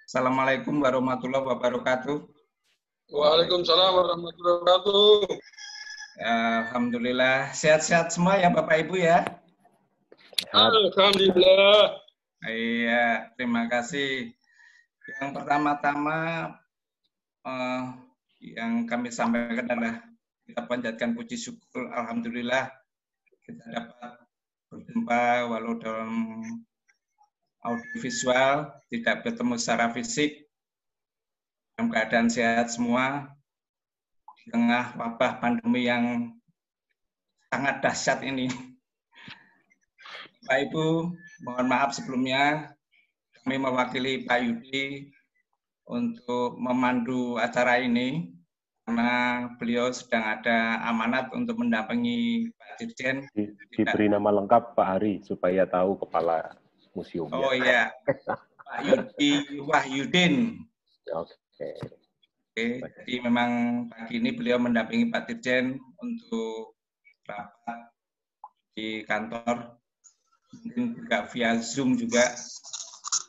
Assalamualaikum warahmatullahi wabarakatuh. Waalaikumsalam warahmatullahi wabarakatuh. Alhamdulillah, sehat-sehat semua ya Bapak Ibu ya? Alhamdulillah. Iya, terima kasih. Yang pertama-tama yang kami sampaikan adalah kita panjatkan puji syukur, Alhamdulillah kita dapat berjumpa walau dalam audiovisual, tidak bertemu secara fisik, dalam keadaan sehat semua, di tengah wabah pandemi yang sangat dahsyat ini. Pak Ibu, mohon maaf sebelumnya, kami mewakili Pak Yudi untuk memandu acara ini, karena beliau sedang ada amanat untuk mendampingi Pak Dirjen. Diberi nama lengkap Pak Hari, supaya tahu kepala museum. Oh iya, Pak Yudi Wahyudin. Oke, jadi memang pagi ini beliau mendampingi Pak Dirjen untuk rapat di kantor, mungkin juga via Zoom juga,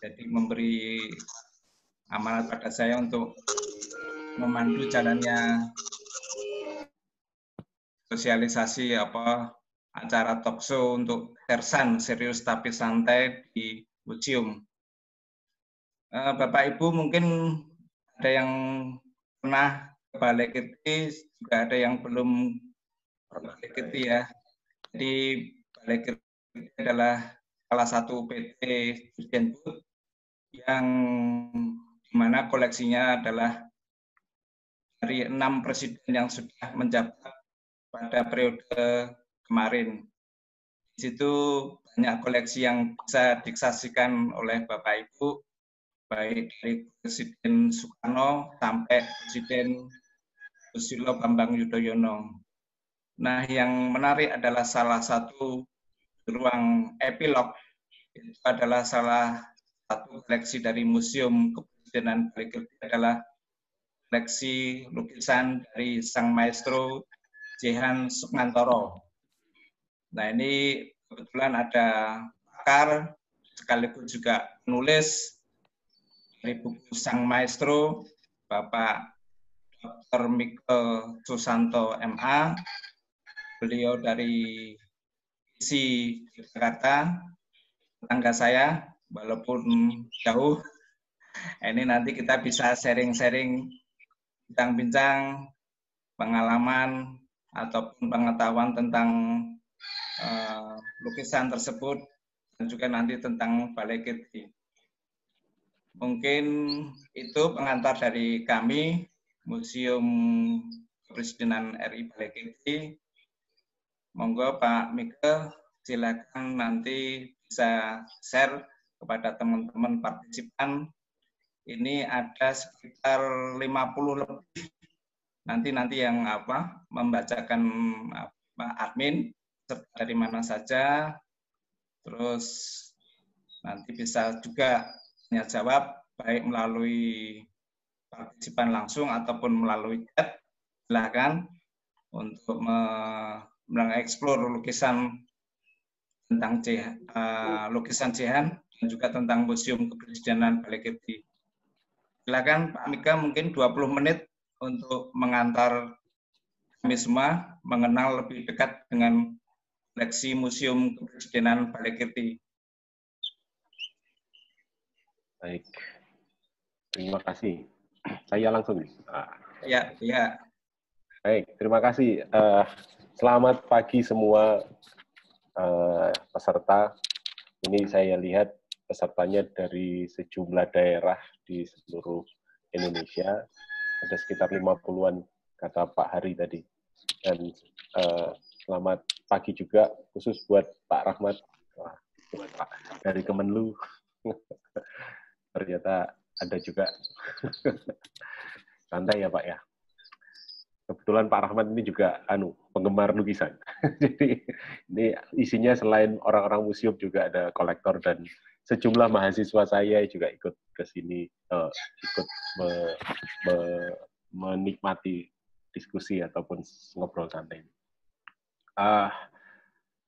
jadi memberi amanat pada saya untuk memandu jalannya sosialisasi acara talkshow untuk Sersan serius tapi santai di museum. Bapak Ibu mungkin ada yang pernah ke Balai Kirti, juga ada yang belum ke Balai Kirti ya. Jadi Balai Kirti adalah salah satu PT Dirjen Bud yang dimana koleksinya adalah dari 6 presiden yang sudah menjabat pada periode kemarin. Di situ banyak koleksi yang bisa disaksikan oleh Bapak Ibu, baik dari Presiden Soekarno sampai Presiden Susilo Bambang Yudhoyono. Nah, yang menarik adalah salah satu ruang epilog, itu adalah salah satu koleksi dari Museum Kepresidenan Balai Kirti adalah koleksi lukisan dari sang maestro Jehan Sukmantoro. Nah, ini kebetulan ada pakar sekaligus juga penulis dari buku sang maestro, Bapak Dr. Michael Susanto MA. Beliau dari ISI Jakarta, tetangga saya, walaupun jauh. Ini nanti kita bisa sharing-sharing, bincang-bincang pengalaman ataupun pengetahuan tentang lukisan tersebut dan juga nanti tentang Balai Kirti. Mungkin itu pengantar dari kami, Museum Kepresidenan RI Balai Kirti. Monggo Pak Mika, silakan nanti bisa share kepada teman-teman partisipan. Ini ada sekitar 50 lebih. Nanti yang membacakan admin dari mana saja, terus nanti bisa juga tanya jawab baik melalui partisipan langsung ataupun melalui chat. Silakan untuk mengeksplor lukisan tentang lukisan Jehan dan juga tentang Museum Kepresidenan Balai Kirti. Silakan Pak Mika, mungkin 20 menit untuk mengantar kami semua mengenal lebih dekat dengan koleksi Museum Kepresidenan Balai Kirti. baik. Terima kasih. Saya langsung. Ya. Baik, terima kasih. Selamat pagi semua peserta. Ini saya lihat pesertanya dari sejumlah daerah di seluruh Indonesia. Ada sekitar 50-an, kata Pak Hari tadi. Dan selamat pagi juga, khusus buat Pak Rahmat. Wah, dari Kemenlu. Ternyata ada juga. Santai ya Pak ya. Kebetulan Pak Rahmat ini juga penggemar lukisan. Jadi ini isinya selain orang-orang museum juga ada kolektor dan sejumlah mahasiswa saya juga ikut ke sini, ikut menikmati diskusi ataupun ngobrol santai.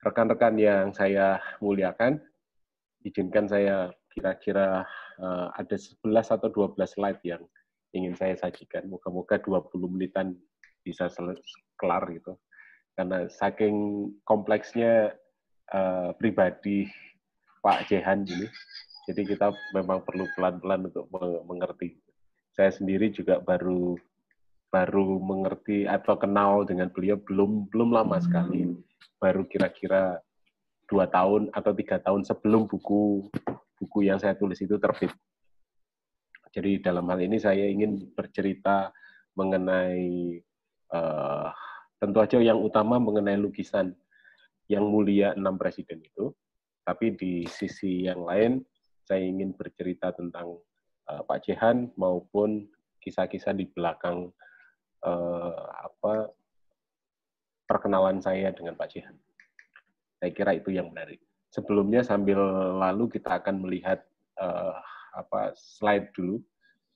rekan-rekan yang saya muliakan, izinkan saya kira-kira ada 11 atau 12 slide yang ingin saya sajikan. Moga-moga 20 menitan bisa kelar gitu. Karena saking kompleksnya pribadi Pak Jehan ini, jadi kita memang perlu pelan-pelan untuk mengerti. Saya sendiri juga baru mengerti atau kenal dengan beliau belum lama sekali, baru kira-kira 2 tahun atau 3 tahun sebelum buku yang saya tulis itu terbit. Jadi dalam hal ini saya ingin bercerita mengenai tentu aja yang utama mengenai lukisan Yang Mulia 6 Presiden itu, tapi di sisi yang lain saya ingin bercerita tentang Pak Jehan maupun kisah-kisah di belakang perkenalan saya dengan Pak Jehan. Saya kira itu yang menarik. Sebelumnya sambil lalu kita akan melihat slide dulu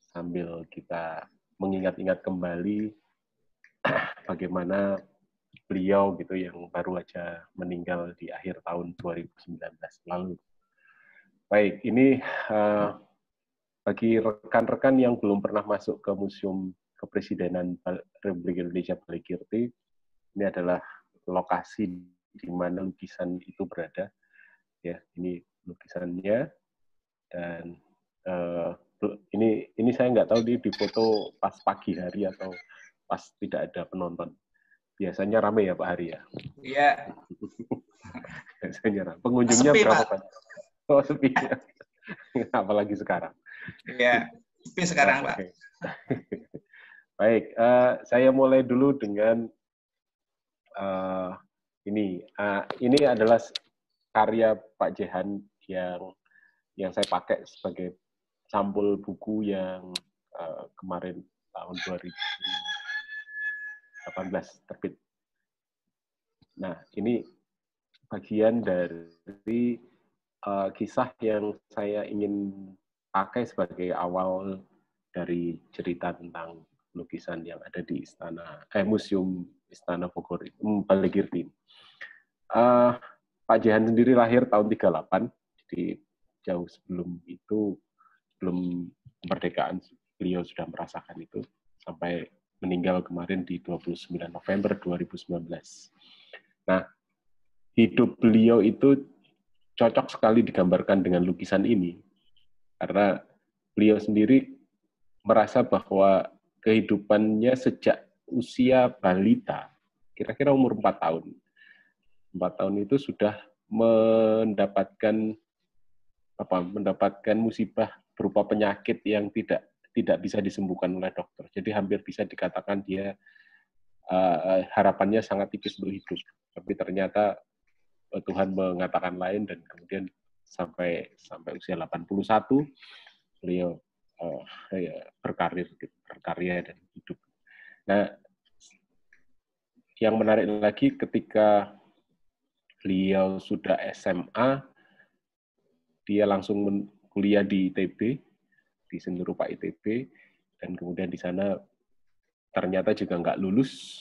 sambil kita mengingat-ingat kembali bagaimana beliau gitu yang baru aja meninggal di akhir tahun 2019 lalu. Baik, ini bagi rekan-rekan yang belum pernah masuk ke Museum Kepresidenan Republik Indonesia Balikirti, ini adalah lokasi di mana lukisan itu berada. Ya, ini lukisannya, dan ini saya nggak tahu di foto pas pagi hari atau pas tidak ada penonton. Biasanya ramai ya Pak Hari ya? Iya. Biasanya ramai. Pengunjungnya sepi, berapa Pak? banyak? Oh, sepi. Apalagi sekarang. Iya, sepi sekarang, Pak. Baik, saya mulai dulu dengan ini. Ini adalah karya Pak Jehan yang saya pakai sebagai sampul buku yang kemarin tahun 2018 terbit. Nah, ini bagian dari kisah yang saya ingin pakai sebagai awal dari cerita tentang lukisan yang ada di Museum Istana Bogor Balikirti. Pak Jehan sendiri lahir tahun 38, jadi jauh sebelum itu, sebelum kemerdekaan, beliau sudah merasakan itu sampai meninggal kemarin di 29 November 2019. Nah, hidup beliau itu cocok sekali digambarkan dengan lukisan ini, karena beliau sendiri merasa bahwa kehidupannya sejak usia balita, kira-kira umur 4 tahun. 4 tahun itu sudah mendapatkan musibah berupa penyakit yang tidak bisa disembuhkan oleh dokter. Jadi hampir bisa dikatakan dia harapannya sangat tipis untuk hidup. Tapi ternyata Tuhan mengatakan lain, dan kemudian sampai usia 81 beliau berkarya dan hidup. Nah, yang menarik lagi ketika beliau sudah SMA, dia langsung kuliah di ITB, di seni rupa ITB, dan kemudian di sana ternyata juga nggak lulus,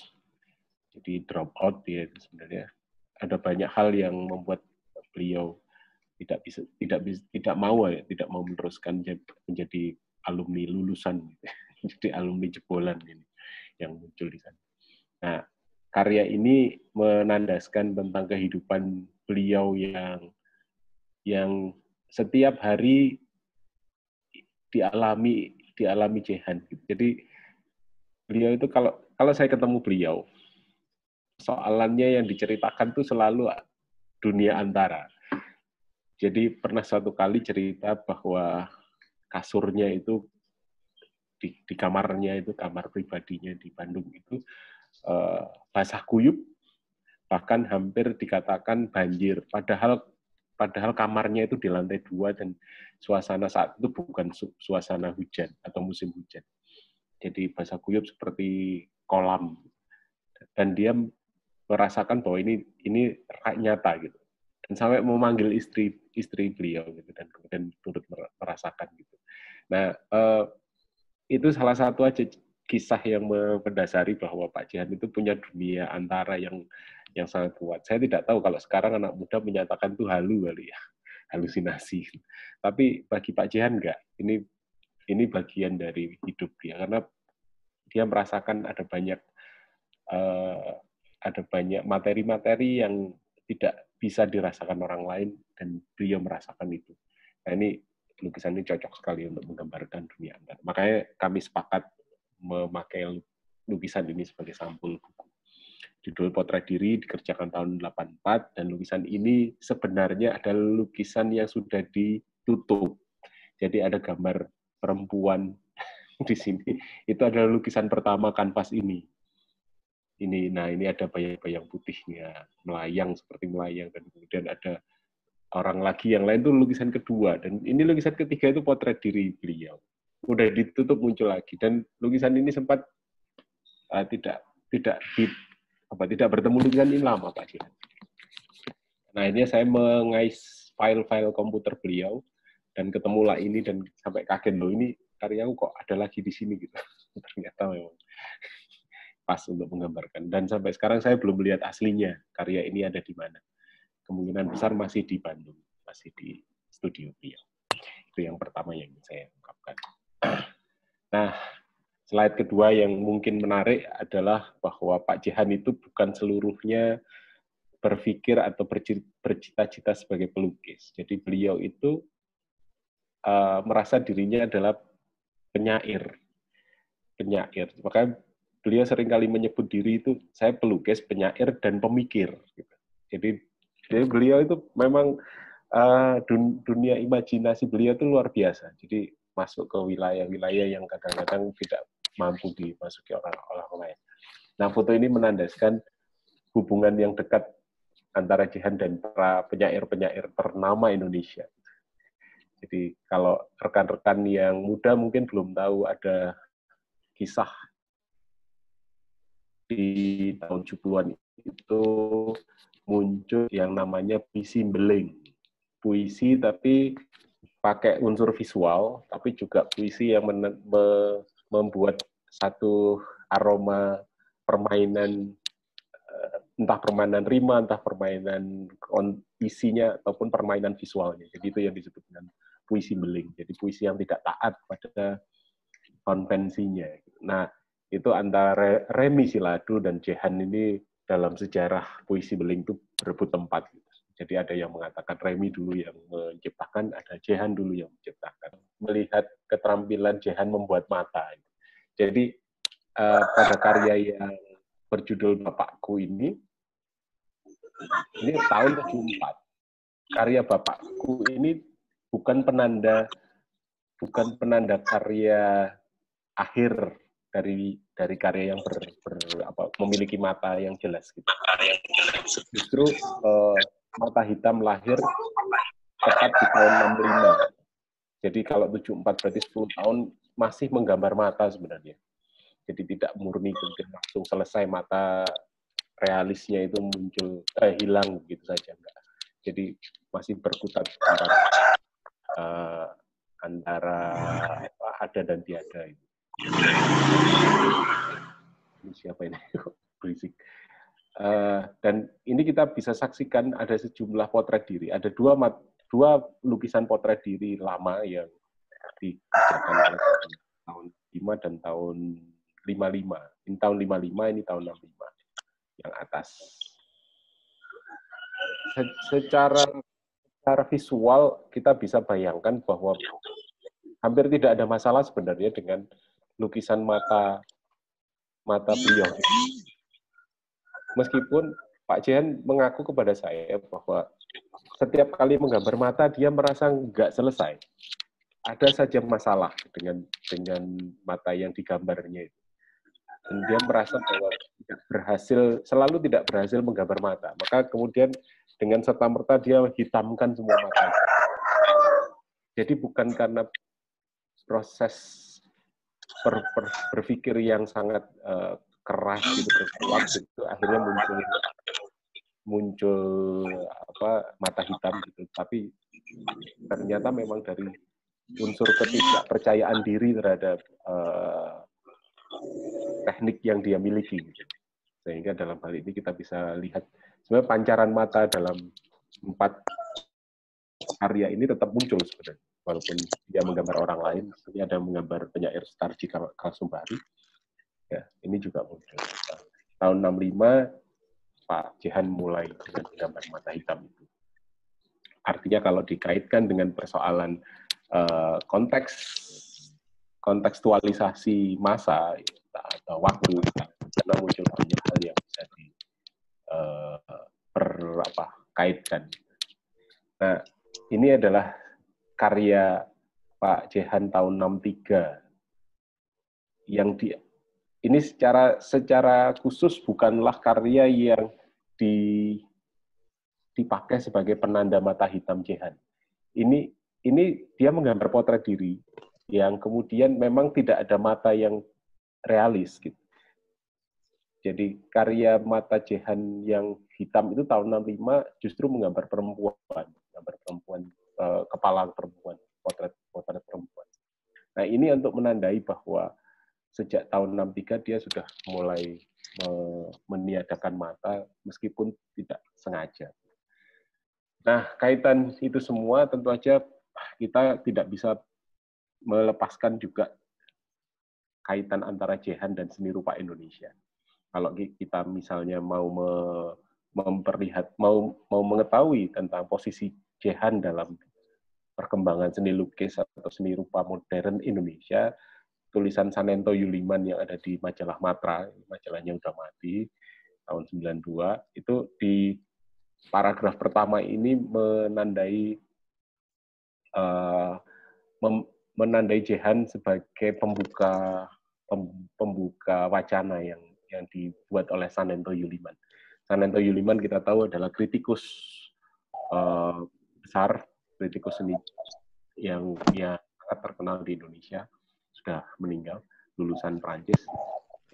jadi drop out dia itu sebenarnya. Ada banyak hal yang membuat beliau tidak mau meneruskan menjadi alumni lulusan, jadi alumni jebolan ini yang muncul di sana. Nah, karya ini menandaskan tentang kehidupan beliau yang setiap hari dialami Jehan. Jadi beliau itu kalau saya ketemu beliau, soalannya yang diceritakan tuh selalu dunia antara. Jadi pernah suatu kali cerita bahwa kasurnya itu di kamarnya itu, kamar pribadinya di Bandung itu basah kuyup, bahkan hampir dikatakan banjir. Padahal kamarnya itu di lantai 2 dan suasana saat itu bukan suasana hujan atau musim hujan. Jadi basah kuyup seperti kolam. Dan dia merasakan bahwa ini nyata gitu. Dan sampai memanggil istri beliau gitu, dan kemudian turut merasakan gitu. Nah, itu salah satu aja kisah yang mendasari bahwa Pak Jehan itu punya dunia antara yang sangat kuat. Saya tidak tahu kalau sekarang anak muda menyatakan itu halu kali ya, halusinasi. Tapi bagi Pak Jehan enggak. Ini bagian dari hidup dia, karena dia merasakan ada banyak materi-materi yang tidak bisa dirasakan orang lain, dan beliau merasakan itu. Nah, ini lukisan ini cocok sekali untuk menggambarkan dunia antar. Makanya kami sepakat memakai lukisan ini sebagai sampul buku. Judul Potret Diri dikerjakan tahun 84, dan lukisan ini sebenarnya adalah lukisan yang sudah ditutup. Jadi ada gambar perempuan di sini. Itu adalah lukisan pertama kanvas ini. Ini ada bayang-bayang putihnya, melayang seperti melayang, dan kemudian ada orang lagi yang lain, itu lukisan kedua, dan ini lukisan ketiga itu potret diri beliau. Udah ditutup muncul lagi, dan lukisan ini sempat tidak bertemu lukisan ini lama, Pak Jihan. Nah, ini saya mengais file-file komputer beliau dan ketemulah ini, dan sampai kaget loh, ini karyaku kok ada lagi di sini gitu. Ternyata memang pas untuk menggambarkan. Dan sampai sekarang saya belum melihat aslinya karya ini ada di mana. Kemungkinan besar masih di Bandung, masih di studio beliau. Itu yang pertama yang ingin saya ungkapkan. Nah, slide kedua yang mungkin menarik adalah bahwa Pak Jehan itu bukan seluruhnya berpikir atau bercita-cita sebagai pelukis. Jadi beliau itu merasa dirinya adalah penyair. Makanya beliau seringkali menyebut diri itu, saya pelukis, penyair, dan pemikir. Jadi beliau itu memang dunia imajinasi beliau itu luar biasa. Jadi masuk ke wilayah-wilayah yang kadang-kadang tidak mampu dimasuki orang lain. Nah, foto ini menandaskan hubungan yang dekat antara Jehan dan para penyair-penyair ternama Indonesia. Jadi kalau rekan-rekan yang muda mungkin belum tahu, ada kisah di tahun 70-an itu muncul yang namanya puisi beling. Puisi tapi pakai unsur visual, tapi juga puisi yang membuat satu aroma permainan, entah permainan rima, entah permainan isinya, ataupun permainan visualnya. Jadi itu yang disebut dengan puisi beling. Jadi puisi yang tidak taat pada konvensinya. Nah, itu antara Remi Siladu dan Jehan ini dalam sejarah puisi beling itu berebut tempat. Jadi ada yang mengatakan Remi dulu yang menciptakan, ada Jehan dulu yang menciptakan. Melihat keterampilan Jehan membuat mata. Jadi pada karya yang berjudul Bapakku ini tahun 74. Karya Bapakku ini bukan penanda karya akhir dari karya yang memiliki mata yang jelas gitu. Justru Mata Hitam lahir tepat di tahun 65. Jadi kalau 74 berarti 10 tahun masih menggambar mata sebenarnya. Jadi tidak murni kemudian langsung selesai mata realisnya itu muncul hilang begitu saja, enggak. Jadi masih berkutat antara ada dan tiada itu. Ini siapa ini? Berisik. Dan ini kita bisa saksikan ada sejumlah potret diri. Ada dua lukisan potret diri lama yang dikerjakan oleh tahun 5 dan tahun 55. Ini tahun 55, ini tahun 65. Yang atas. Secara visual kita bisa bayangkan bahwa hampir tidak ada masalah sebenarnya dengan lukisan mata beliau. Meskipun Pak Jehan mengaku kepada saya bahwa setiap kali menggambar mata dia merasa nggak selesai. Ada saja masalah dengan mata yang digambarnya itu. Dan dia merasa bahwa selalu tidak berhasil menggambar mata. Maka kemudian dengan serta-merta dia hitamkan semua mata. Jadi bukan karena proses berpikir yang sangat keras gitu, berkuat gitu, akhirnya muncul mata hitam gitu. Tapi ternyata memang dari unsur ketidakpercayaan diri terhadap teknik yang dia miliki gitu. Sehingga dalam hal ini kita bisa lihat sebenarnya pancaran mata dalam 4 karya ini tetap muncul sebenarnya. Walaupun dia menggambar orang lain, ini ada menggambar penyair Sutarji Kalsumbari, ya, ini juga muncul. Nah, tahun 65, Pak Jehan mulai dengan menggambar mata hitam itu. Artinya kalau dikaitkan dengan persoalan kontekstualisasi masa atau waktu, karena muncul banyak hal yang bisa kaitkan. Nah, ini adalah karya Pak Jehan tahun 63 yang ini secara khusus bukanlah karya yang dipakai sebagai penanda mata hitam Jehan. Ini dia menggambar potret diri yang kemudian memang tidak ada mata yang realis gitu. Jadi karya mata Jehan yang hitam itu tahun 65 justru menggambar perempuan, kepala perempuan, potret perempuan. Nah, ini untuk menandai bahwa sejak tahun 63 dia sudah mulai meniadakan mata meskipun tidak sengaja. Nah, kaitan itu semua tentu saja kita tidak bisa melepaskan juga kaitan antara Jehan dan seni rupa Indonesia. Kalau kita misalnya mau mengetahui tentang posisi Jehan dalam perkembangan seni lukis atau seni rupa modern Indonesia, tulisan Sanento Yuliman yang ada di majalah Matra, majalahnya udah mati, tahun 92, itu di paragraf pertama ini menandai Jehan sebagai pembuka wacana yang dibuat oleh Sanento Yuliman. Sanento Yuliman kita tahu adalah kritikus besar, kritikus seni yang sangat terkenal di Indonesia, sudah meninggal, lulusan Prancis,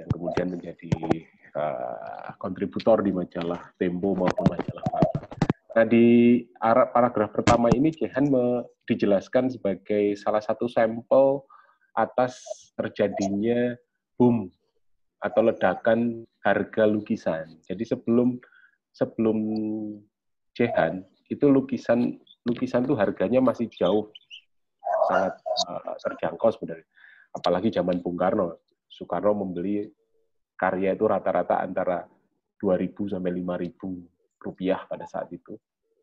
yang kemudian menjadi kontributor di majalah Tempo maupun majalah Mata. Nah, di paragraf pertama ini Jehan dijelaskan sebagai salah satu sampel atas terjadinya boom atau ledakan harga lukisan. Jadi sebelum Jehan itu lukisan tuh harganya masih jauh sangat terjangkau sebenarnya. Apalagi zaman Bung Karno. Soekarno membeli karya itu rata-rata antara 2.000 sampai 5.000 rupiah pada saat itu,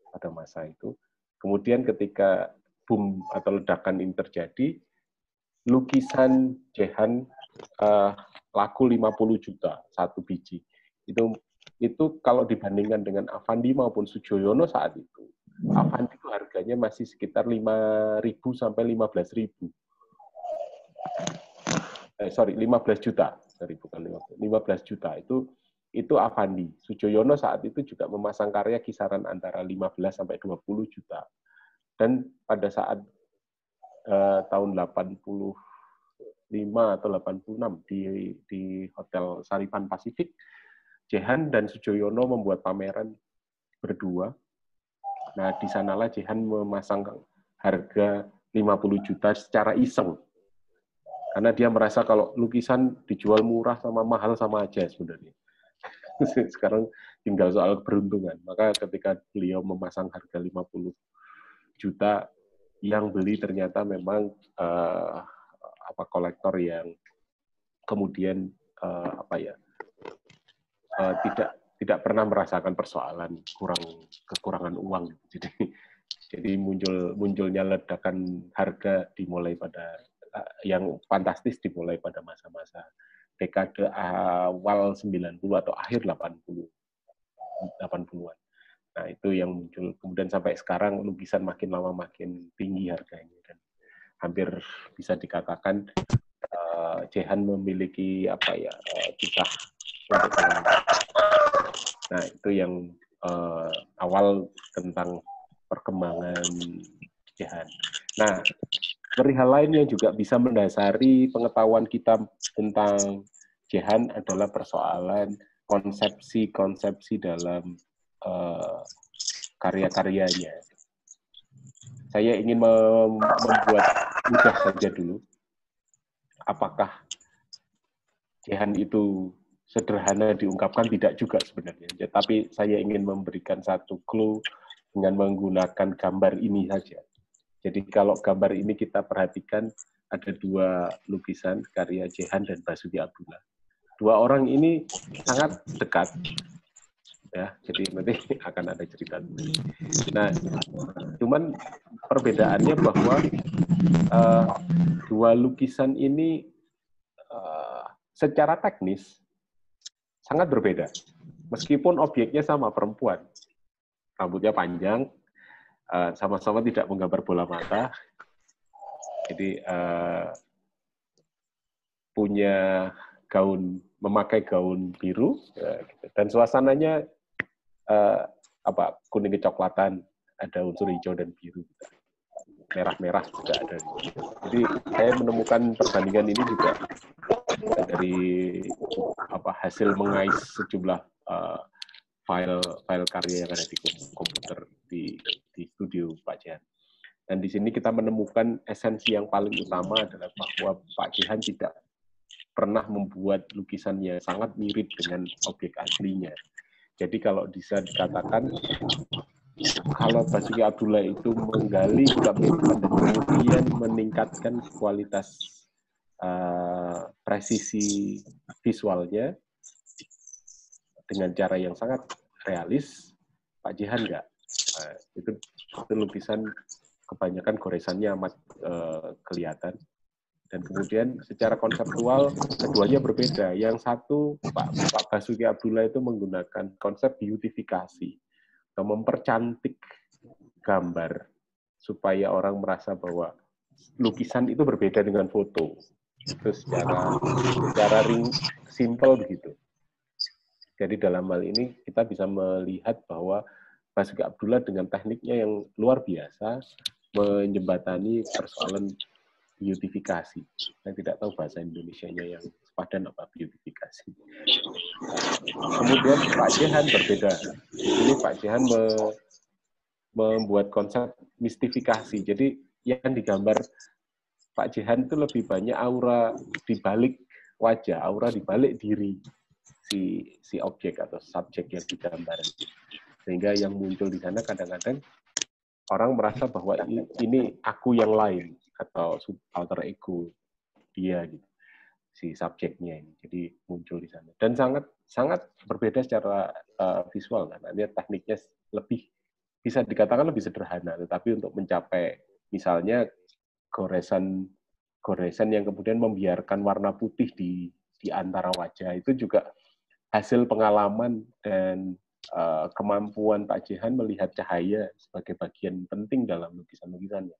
pada masa itu. Kemudian ketika boom atau ledakan ini terjadi, lukisan Jehan laku 50 juta satu biji. Itu kalau dibandingkan dengan Avandi maupun Sujoyono saat itu, Avandi itu harganya masih sekitar 5.000 sampai 15.000. 15 juta. Sorry, bukan 15 juta. Itu Avandi. Sujoyono saat itu juga memasang karya kisaran antara 15 sampai 20 juta. Dan pada saat tahun 85 atau 86 di Hotel Saripan Pasifik, Jehan dan Sujoyono membuat pameran berdua. Nah, di sanalah Jehan memasang harga 50 juta secara iseng. Karena dia merasa kalau lukisan dijual murah sama mahal sama aja sebenarnya. Sekarang tinggal soal keberuntungan. Maka ketika beliau memasang harga 50 juta, yang beli ternyata memang kolektor yang kemudian tidak pernah merasakan persoalan kekurangan uang. Jadi munculnya ledakan harga dimulai pada yang fantastis dimulai pada masa-masa dekade awal 90 atau akhir 80-an. Nah, itu yang muncul. Kemudian sampai sekarang lukisan makin lama makin tinggi harganya, dan hampir bisa dikatakan Jehan memiliki kisah untuk Nah, itu yang awal tentang perkembangan Jehan. Nah, perihal lain yang juga bisa mendasari pengetahuan kita tentang Jehan adalah persoalan konsepsi dalam karya-karyanya. Saya ingin membuat mudah saja dulu. Apakah Jehan itu sederhana diungkapkan tidak juga sebenarnya. Tapi saya ingin memberikan satu clue dengan menggunakan gambar ini saja. Jadi kalau gambar ini kita perhatikan ada dua lukisan karya Jehan dan Basuki Abdullah. Dua orang ini sangat dekat, ya. Jadi nanti akan ada cerita. Nah, cuman perbedaannya bahwa dua lukisan ini secara teknis sangat berbeda. Meskipun objeknya sama, perempuan, rambutnya panjang, sama-sama tidak menggambar bola mata. Jadi punya memakai gaun biru, dan suasananya kuning kecoklatan, ada unsur hijau dan biru, merah-merah juga ada. Jadi saya menemukan perbandingan ini juga dari hasil mengais sejumlah file karya yang ada di komputer di studio Pak Jehan. Dan di sini kita menemukan esensi yang paling utama adalah bahwa Pak Jehan tidak pernah membuat lukisan yang sangat mirip dengan objek aslinya. Jadi kalau bisa dikatakan, kalau Basuki Abdullah itu menggali kemiripan dan kemudian meningkatkan kualitas presisi visualnya dengan cara yang sangat realis, Pak Jehan enggak. Itu lukisan kebanyakan goresannya amat kelihatan. Dan kemudian secara konseptual keduanya berbeda. Yang satu, Pak Basuki Abdullah itu menggunakan konsep beautifikasi atau mempercantik gambar supaya orang merasa bahwa lukisan itu berbeda dengan foto. Itu secara simple begitu. Jadi dalam hal ini kita bisa melihat bahwa Basuki Abdullah dengan tekniknya yang luar biasa menjembatani persoalan beautifikasi. Saya tidak tahu bahasa Indonesianya yang sepadan apa beautifikasi. Kemudian Pak Jehan berbeda. Ini Pak Jehan membuat konsep mistifikasi. Jadi yang digambar Pak Jehan itu lebih banyak aura di balik wajah, aura di balik diri si objek atau subjek yang digambar. Sehingga yang muncul di sana kadang-kadang orang merasa bahwa ini aku yang lain atau alter ego dia gitu, si subjeknya ini. Jadi muncul di sana. Dan sangat berbeda secara visual kan. Nanti tekniknya lebih bisa dikatakan lebih sederhana, tetapi untuk mencapai misalnya goresan yang kemudian membiarkan warna putih di antara wajah itu juga hasil pengalaman dan kemampuan Pak Jehan melihat cahaya sebagai bagian penting dalam lukisan-lukisannya.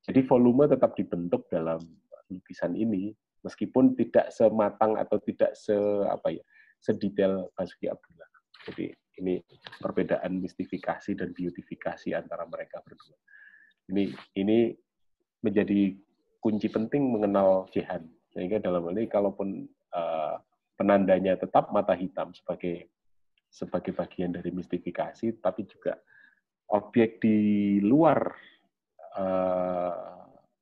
Jadi volume tetap dibentuk dalam lukisan ini, meskipun tidak sematang atau tidak sedetail Basuki Abdullah. Jadi ini perbedaan mistifikasi dan beautifikasi antara mereka berdua. Ini menjadi kunci penting mengenal Jehan. Sehingga dalam hal ini kalaupun penandanya tetap mata hitam sebagai bagian dari mistifikasi, tapi juga objek di luar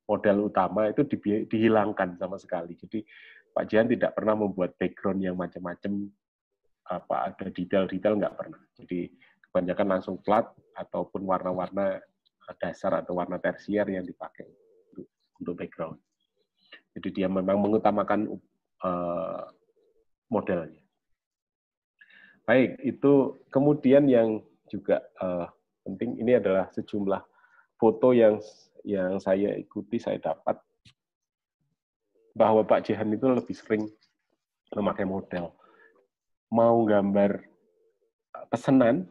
model utama itu dihilangkan sama sekali. Jadi Pak Jehan tidak pernah membuat background yang macam-macam, ada detail-detail nggak pernah. Jadi kebanyakan langsung flat ataupun warna-warna dasar atau warna tersier yang dipakai untuk background. Jadi dia memang mengutamakan modelnya. Baik, itu kemudian yang juga penting ini adalah sejumlah foto yang saya ikuti, saya dapat bahwa Pak Jehan itu lebih sering memakai model. Mau gambar pesanan,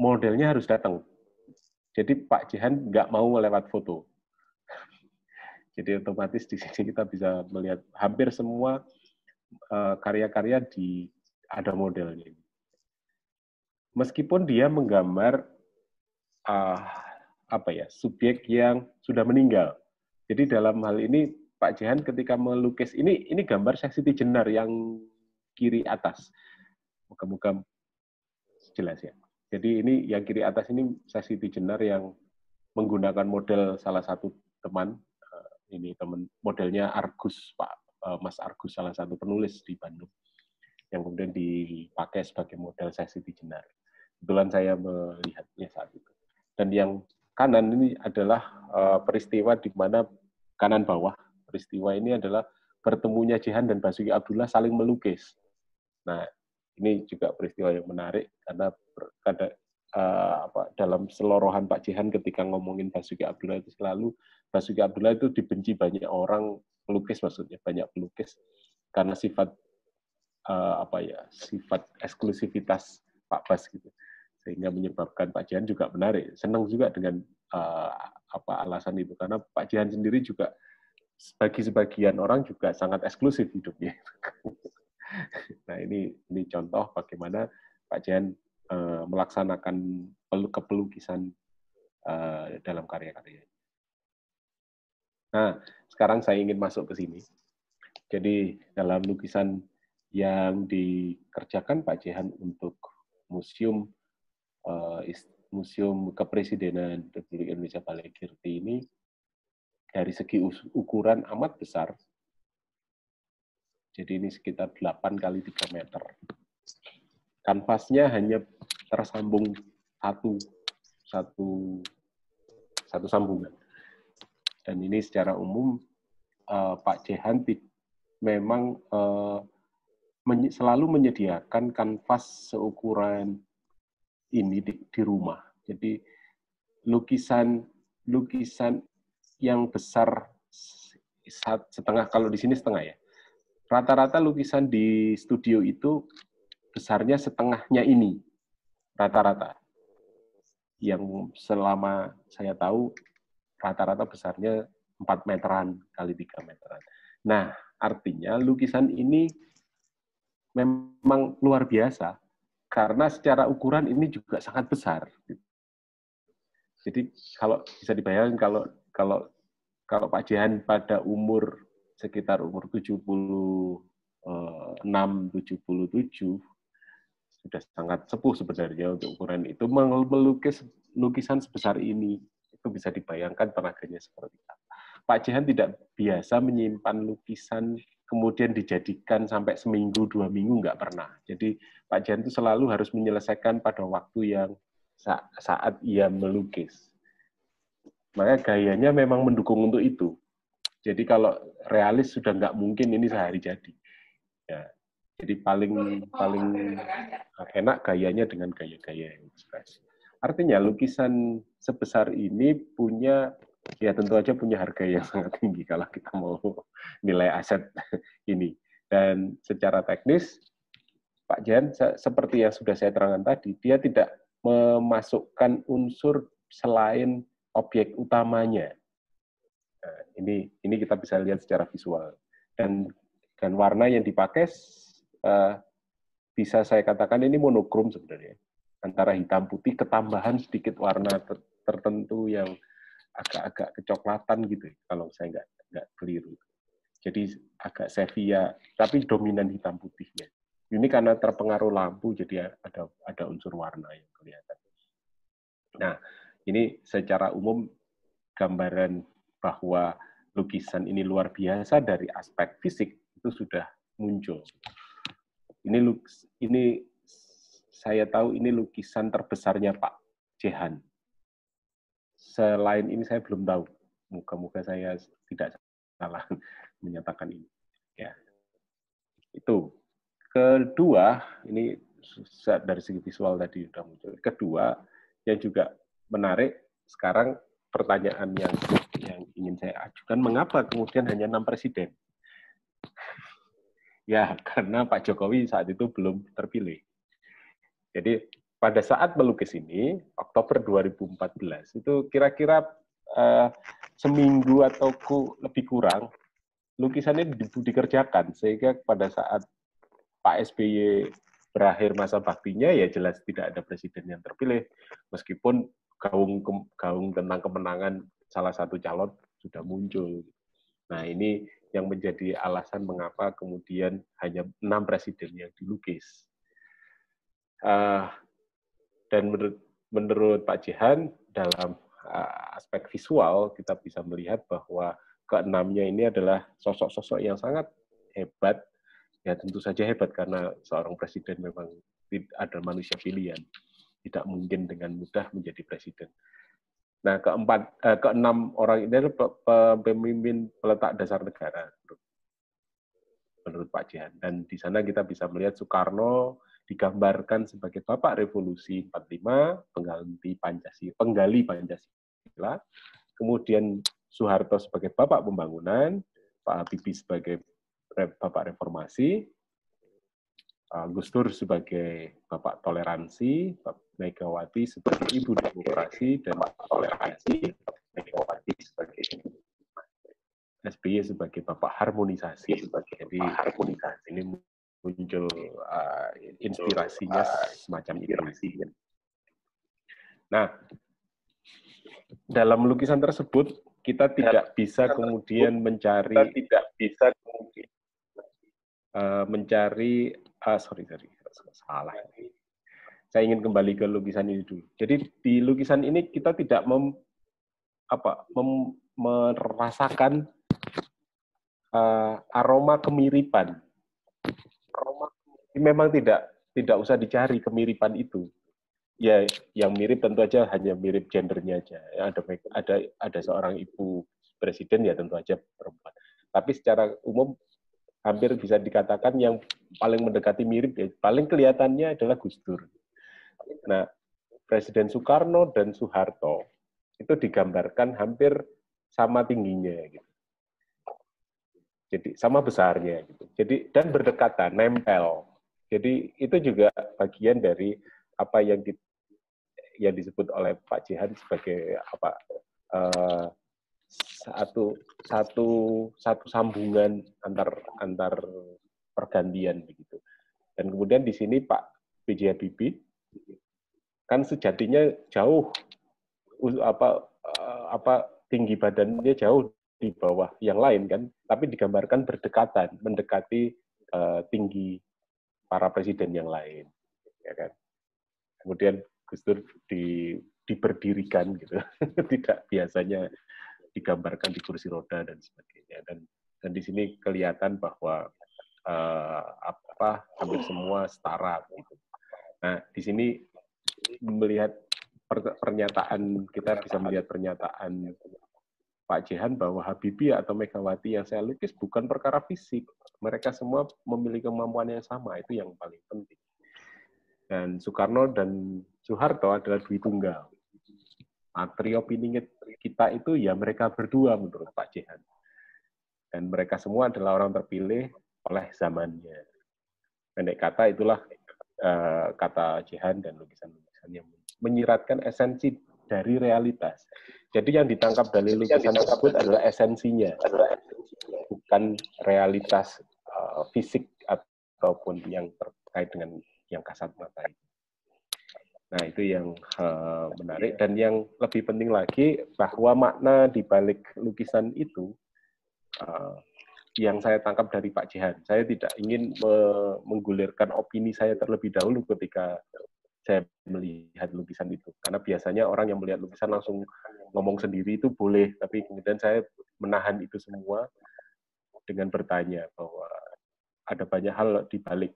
modelnya harus datang. Jadi Pak Jehan nggak mau lewat foto. Jadi otomatis di sini kita bisa melihat hampir semua karya-karya ada modelnya. Meskipun dia menggambar subjek yang sudah meninggal. Jadi dalam hal ini Pak Jehan ketika melukis ini gambar Siti Jenar yang kiri atas. Moga-moga jelas ya. Jadi ini yang kiri atas ini Siti Jenar yang menggunakan model salah satu teman, ini teman modelnya Argus, Mas Argus, salah satu penulis di Bandung. yang kemudian dipakai sebagai model sesi di Jenar. Kebetulan saya melihatnya saat itu. Dan yang kanan ini adalah peristiwa di mana kanan bawah peristiwa ini adalah bertemunya Jehan dan Basuki Abdullah saling melukis. Nah, ini juga peristiwa yang menarik karena dalam selorohan Pak Jehan ketika ngomongin Basuki Abdullah itu selalu Basuki Abdullah itu dibenci banyak orang pelukis, maksudnya banyak pelukis karena sifat sifat eksklusivitas Pak Bas gitu, sehingga menyebabkan Pak Jehan juga menarik, senang juga dengan alasan itu karena Pak Jehan sendiri juga bagi sebagian orang juga sangat eksklusif hidupnya. Nah ini contoh bagaimana Pak Jehan melaksanakan kepelukisan dalam karya-karya. Nah sekarang saya ingin masuk ke sini. Jadi dalam lukisan yang dikerjakan Pak Jehan untuk Museum Kepresidenan Republik Indonesia Balai Kirti ini dari segi ukuran amat besar. Jadi ini sekitar 8 kali 3 meter. Kanvasnya hanya tersambung satu sambungan. Dan ini secara umum Pak Jehan memang selalu menyediakan kanvas seukuran ini di rumah. Jadi lukisan yang besar setengah, kalau di sini setengah ya. Rata-rata lukisan di studio itu besarnya setengahnya ini. Rata-rata. Yang selama saya tahu rata-rata besarnya 4 meteran kali 3 meteran. Nah, artinya lukisan ini memang luar biasa karena secara ukuran ini juga sangat besar. Jadi kalau bisa dibayangkan kalau Pak Jehan pada sekitar umur 76, 77 sudah sangat sepuh sebenarnya untuk ukuran itu, melukis lukisan sebesar ini itu bisa dibayangkan tenaganya seperti apa. Pak Jehan tidak biasa menyimpan lukisan kemudian dijadikan sampai seminggu, 2 minggu, nggak pernah. Jadi Pak Jehan itu selalu harus menyelesaikan pada waktu yang saat ia melukis. Makanya gayanya memang mendukung untuk itu. Jadi kalau realis sudah nggak mungkin ini sehari jadi. Ya, jadi paling enak gayanya dengan gaya-gaya yang ekspresi. Artinya lukisan sebesar ini tentu aja punya harga yang sangat tinggi kalau kita mau nilai aset ini. Dan secara teknis, Pak Jehan seperti yang sudah saya terangkan tadi, dia tidak memasukkan unsur selain objek utamanya. Nah, ini kita bisa lihat secara visual. Dan warna yang dipakai bisa saya katakan ini monokrom sebenarnya. Antara hitam putih ketambahan sedikit warna tertentu yang agak-agak kecoklatan gitu, kalau saya nggak keliru. Jadi agak sepia, tapi dominan hitam putihnya. Ini karena terpengaruh lampu, jadi ada unsur warna yang kelihatan. Nah, ini secara umum gambaran bahwa lukisan ini luar biasa dari aspek fisik itu sudah muncul. Ini saya tahu ini lukisan terbesarnya Pak Jehan. Selain ini saya belum tahu. Moga-moga saya tidak salah menyatakan ini. Ya. Itu. Kedua, ini dari segi visual tadi sudah muncul. Kedua, yang juga menarik sekarang pertanyaan yang ingin saya ajukan, mengapa kemudian hanya 6 presiden? Ya, karena Pak Jokowi saat itu belum terpilih. Jadi pada saat melukis ini, Oktober 2014, itu kira-kira seminggu atau lebih kurang, lukisannya dikerjakan, sehingga pada saat Pak SBY berakhir masa baktinya, ya jelas tidak ada presiden yang terpilih, meskipun gaung tentang kemenangan salah satu calon sudah muncul. Nah, ini yang menjadi alasan mengapa kemudian hanya 6 presiden yang dilukis. Dan menurut Pak Jehan, dalam aspek visual, kita bisa melihat bahwa keenamnya ini adalah sosok-sosok yang sangat hebat ya tentu saja hebat karena seorang presiden memang tidak ada manusia pilihan, tidak mungkin dengan mudah menjadi presiden. Nah, keenam orang ini adalah pemimpin peletak dasar negara menurut Pak Jihan. Dan di sana kita bisa melihat Soekarno digambarkan sebagai Bapak Revolusi 45, penggali Pancasila, kemudian Soeharto sebagai Bapak Pembangunan, Pak Habibie sebagai Bapak Reformasi, Gus Dur sebagai Bapak Toleransi, Megawati sebagai Ibu Demokrasi, dan Toleransi, Megawati sebagai SBY sebagai Bapak Harmonisasi. Jadi ini muncul inspirasinya semacam itu. Nah, dalam lukisan tersebut kita tidak bisa kemudian mencari salah. Saya ingin kembali ke lukisan ini dulu. Jadi di lukisan ini kita tidak merasakan aroma kemiripan. Memang tidak usah dicari kemiripan itu. Ya, yang mirip tentu aja hanya mirip gendernya aja. Ya, ada seorang ibu presiden ya tentu aja perempuan. Tapi secara umum hampir bisa dikatakan yang paling mendekati mirip ya paling kelihatannya adalah Gus Dur. Nah, Presiden Soekarno dan Soeharto itu digambarkan hampir sama tingginya gitu. Jadi sama besarnya gitu. Jadi dan berdekatan, nempel. Jadi itu juga bagian dari apa yang disebut oleh Pak Jihan sebagai satu sambungan antar pergantian begitu. Dan kemudian di sini Pak B.J. Habibie kan sejatinya jauh tinggi badannya jauh di bawah yang lain kan, tapi digambarkan berdekatan, mendekati tinggi para presiden yang lain, ya kan. Kemudian Gus Dur diberdirikan gitu, tidak biasanya digambarkan di kursi roda dan sebagainya. Dan di sini kelihatan bahwa hampir semua setara gitu. Nah, di sini melihat pernyataan, kita bisa melihat pernyataan Pak Jihan bahwa Habibie atau Megawati yang saya lukis bukan perkara fisik. Mereka semua memiliki kemampuan yang sama, itu yang paling penting. Dan Soekarno dan Soeharto adalah dui tunggal. Trio piningit kita itu ya mereka berdua menurut Pak Jihan. Dan mereka semua adalah orang terpilih oleh zamannya. Pendek kata itulah kata Jihan dan lukisan-lukisan yang menyiratkan esensi dari realitas. Jadi yang ditangkap dari lukisan tersebut adalah esensinya, bukan realitas fisik ataupun yang terkait dengan yang kasat mata itu. Nah, itu yang menarik. Dan yang lebih penting lagi, bahwa makna di balik lukisan itu, yang saya tangkap dari Pak Jihan, saya tidak ingin menggulirkan opini saya terlebih dahulu ketika saya melihat lukisan itu. Karena biasanya orang yang melihat lukisan langsung ngomong sendiri itu boleh, tapi kemudian saya menahan itu semua dengan bertanya bahwa ada banyak hal di balik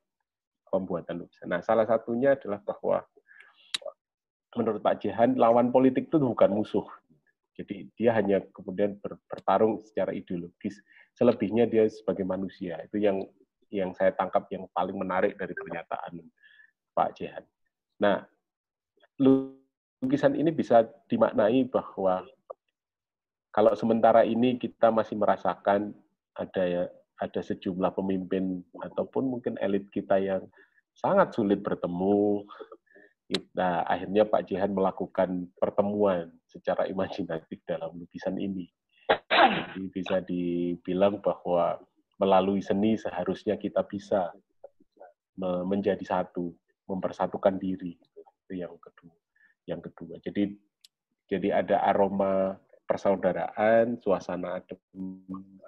pembuatan lukisan. Nah, salah satunya adalah bahwa menurut Pak Jihan, lawan politik itu bukan musuh. Jadi dia hanya kemudian bertarung secara ideologis. Selebihnya dia sebagai manusia. Itu yang saya tangkap yang paling menarik dari pernyataan Pak Jihan. Nah, lukisan ini bisa dimaknai bahwa kalau sementara ini kita masih merasakan ada sejumlah pemimpin ataupun mungkin elit kita yang sangat sulit bertemu. Nah, akhirnya Pak Jihan melakukan pertemuan secara imajinatif dalam lukisan ini. Jadi bisa dibilang bahwa melalui seni seharusnya kita bisa menjadi satu, mempersatukan diri. Itu yang kedua. Jadi ada aroma persaudaraan, suasana adem,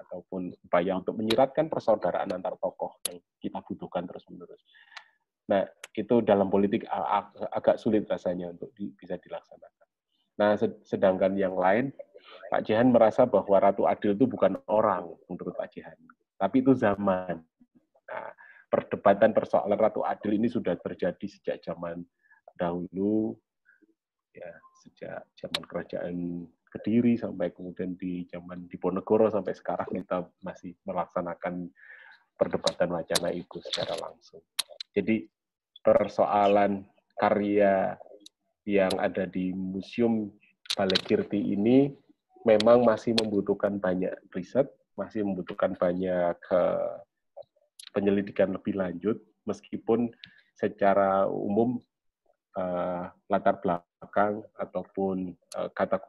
ataupun upaya untuk menyiratkan persaudaraan antar tokoh yang kita butuhkan terus-menerus. Nah, itu dalam politik agak sulit rasanya untuk bisa dilaksanakan. Nah, sedangkan yang lain, Pak Jihan merasa bahwa Ratu Adil itu bukan orang, menurut Pak Jihan, tapi itu zaman. Nah, perdebatan persoalan Ratu Adil ini sudah terjadi sejak zaman dahulu, ya sejak zaman kerajaan Kediri sampai kemudian di zaman Diponegoro sampai sekarang kita masih melaksanakan perdebatan wacana itu secara langsung. Jadi persoalan karya yang ada di Museum Balekirti ini memang masih membutuhkan banyak riset, masih membutuhkan banyak penyelidikan lebih lanjut, meskipun secara umum latar belakang ataupun kata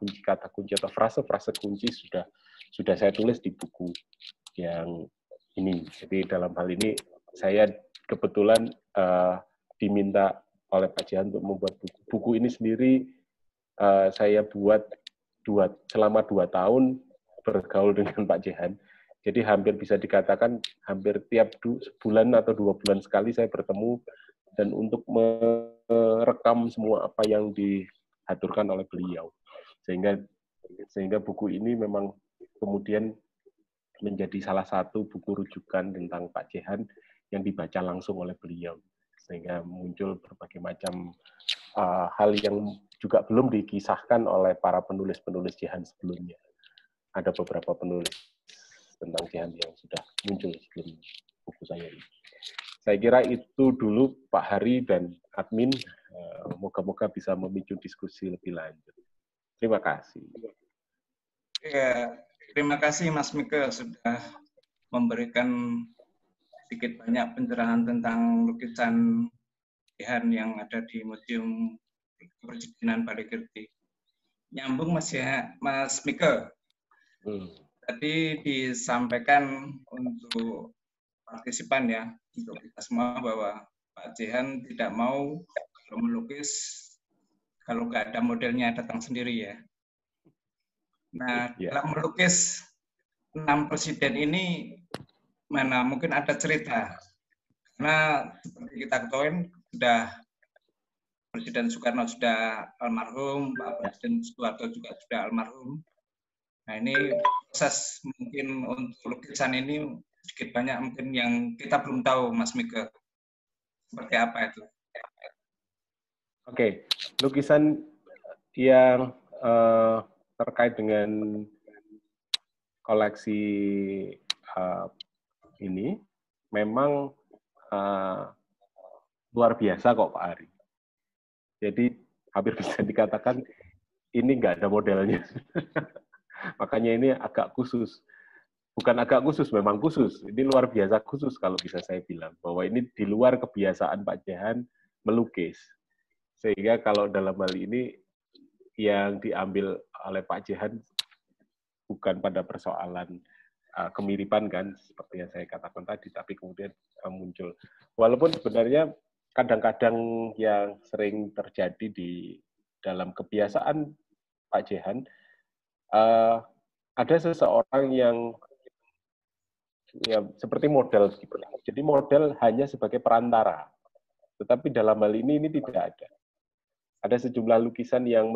kunci atau frase-frase kunci sudah saya tulis di buku yang ini. Jadi dalam hal ini saya kebetulan diminta oleh Pak Jehan untuk membuat buku ini sendiri. Saya buat selama 2 tahun bergaul dengan Pak Jehan. Jadi hampir bisa dikatakan hampir tiap bulan atau 2 bulan sekali saya bertemu dan untuk merekam semua apa yang diaturkan oleh beliau. Sehingga buku ini memang kemudian menjadi salah satu buku rujukan tentang Pak Jehan yang dibaca langsung oleh beliau. Sehingga muncul berbagai macam hal yang juga belum dikisahkan oleh para penulis-penulis Jehan sebelumnya. Ada beberapa penulis tentang Jehan yang sudah muncul sebelum buku saya ini. Saya kira itu dulu Pak Hari dan admin. Moga-moga bisa memicu diskusi lebih lanjut. Terima kasih. Ya, terima kasih Mas Mika sudah memberikan sedikit banyak pencerahan tentang lukisan Jehan yang ada di Museum Kepresidenan Balekirti. Nyambung Mas Mika. Tadi disampaikan untuk partisipan ya, untuk kita semua bahwa Pak Jehan tidak mau kalau melukis kalau nggak ada modelnya datang sendiri ya. Nah, dalam melukis 6 presiden ini mana mungkin ada cerita. Karena seperti kita ketahui sudah Presiden Soekarno sudah almarhum, Pak Presiden Soeharto juga sudah almarhum. Nah ini proses mungkin untuk lukisan ini sedikit banyak mungkin yang kita belum tahu, Mas Mika. Seperti apa itu? Oke, lukisan yang terkait dengan koleksi ini memang luar biasa kok Pak Ari. Jadi hampir bisa dikatakan ini nggak ada modelnya. Makanya ini agak khusus. Bukan agak khusus, memang khusus. Ini luar biasa khusus kalau bisa saya bilang. Bahwa ini di luar kebiasaan Pak Jehan melukis. Sehingga kalau dalam hal ini yang diambil oleh Pak Jehan bukan pada persoalan kemiripan kan, seperti yang saya katakan tadi, tapi kemudian muncul. Walaupun sebenarnya kadang-kadang yang sering terjadi di dalam kebiasaan Pak Jehan, ada seseorang yang ya seperti model gitu. Jadi model hanya sebagai perantara. Tetapi dalam hal ini tidak ada. Ada sejumlah lukisan yang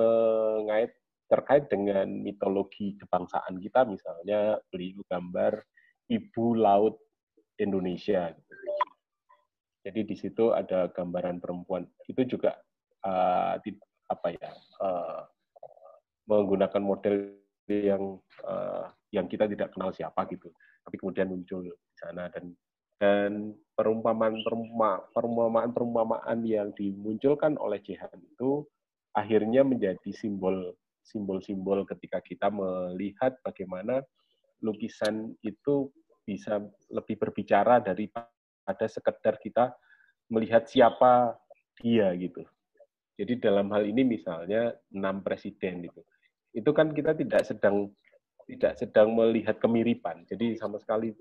terkait dengan mitologi kebangsaan kita, misalnya beliau gambar Ibu Laut Indonesia. Jadi di situ ada gambaran perempuan. Itu juga menggunakan model yang kita tidak kenal siapa gitu. Tapi kemudian muncul di sana dan perumpamaan yang dimunculkan oleh Jehan itu akhirnya menjadi simbol-simbol ketika kita melihat bagaimana lukisan itu bisa lebih berbicara daripada sekedar kita melihat siapa dia gitu. Jadi dalam hal ini misalnya 6 presiden itu kan kita tidak sedang melihat kemiripan. Jadi sama sekali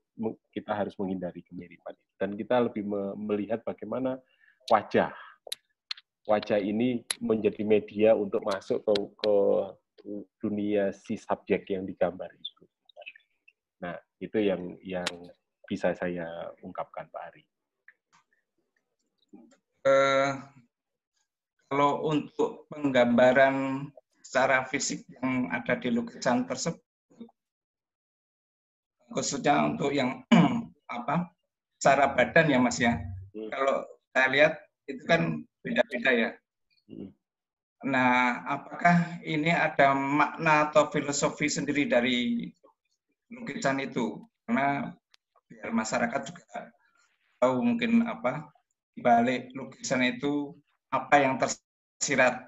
kita harus menghindari kemiripan. Dan kita lebih melihat bagaimana wajah ini menjadi media untuk masuk ke dunia si subjek yang digambar itu. Nah, itu yang bisa saya ungkapkan, Pak Ari. Kalau untuk penggambaran secara fisik yang ada di lukisan tersebut, khususnya untuk yang secara badan ya Mas ya. Kalau saya lihat itu kan beda-beda ya. Nah, apakah ini ada makna atau filosofi sendiri dari lukisan itu? Karena biar masyarakat juga tahu mungkin apa di balik lukisan itu apa yang tersirat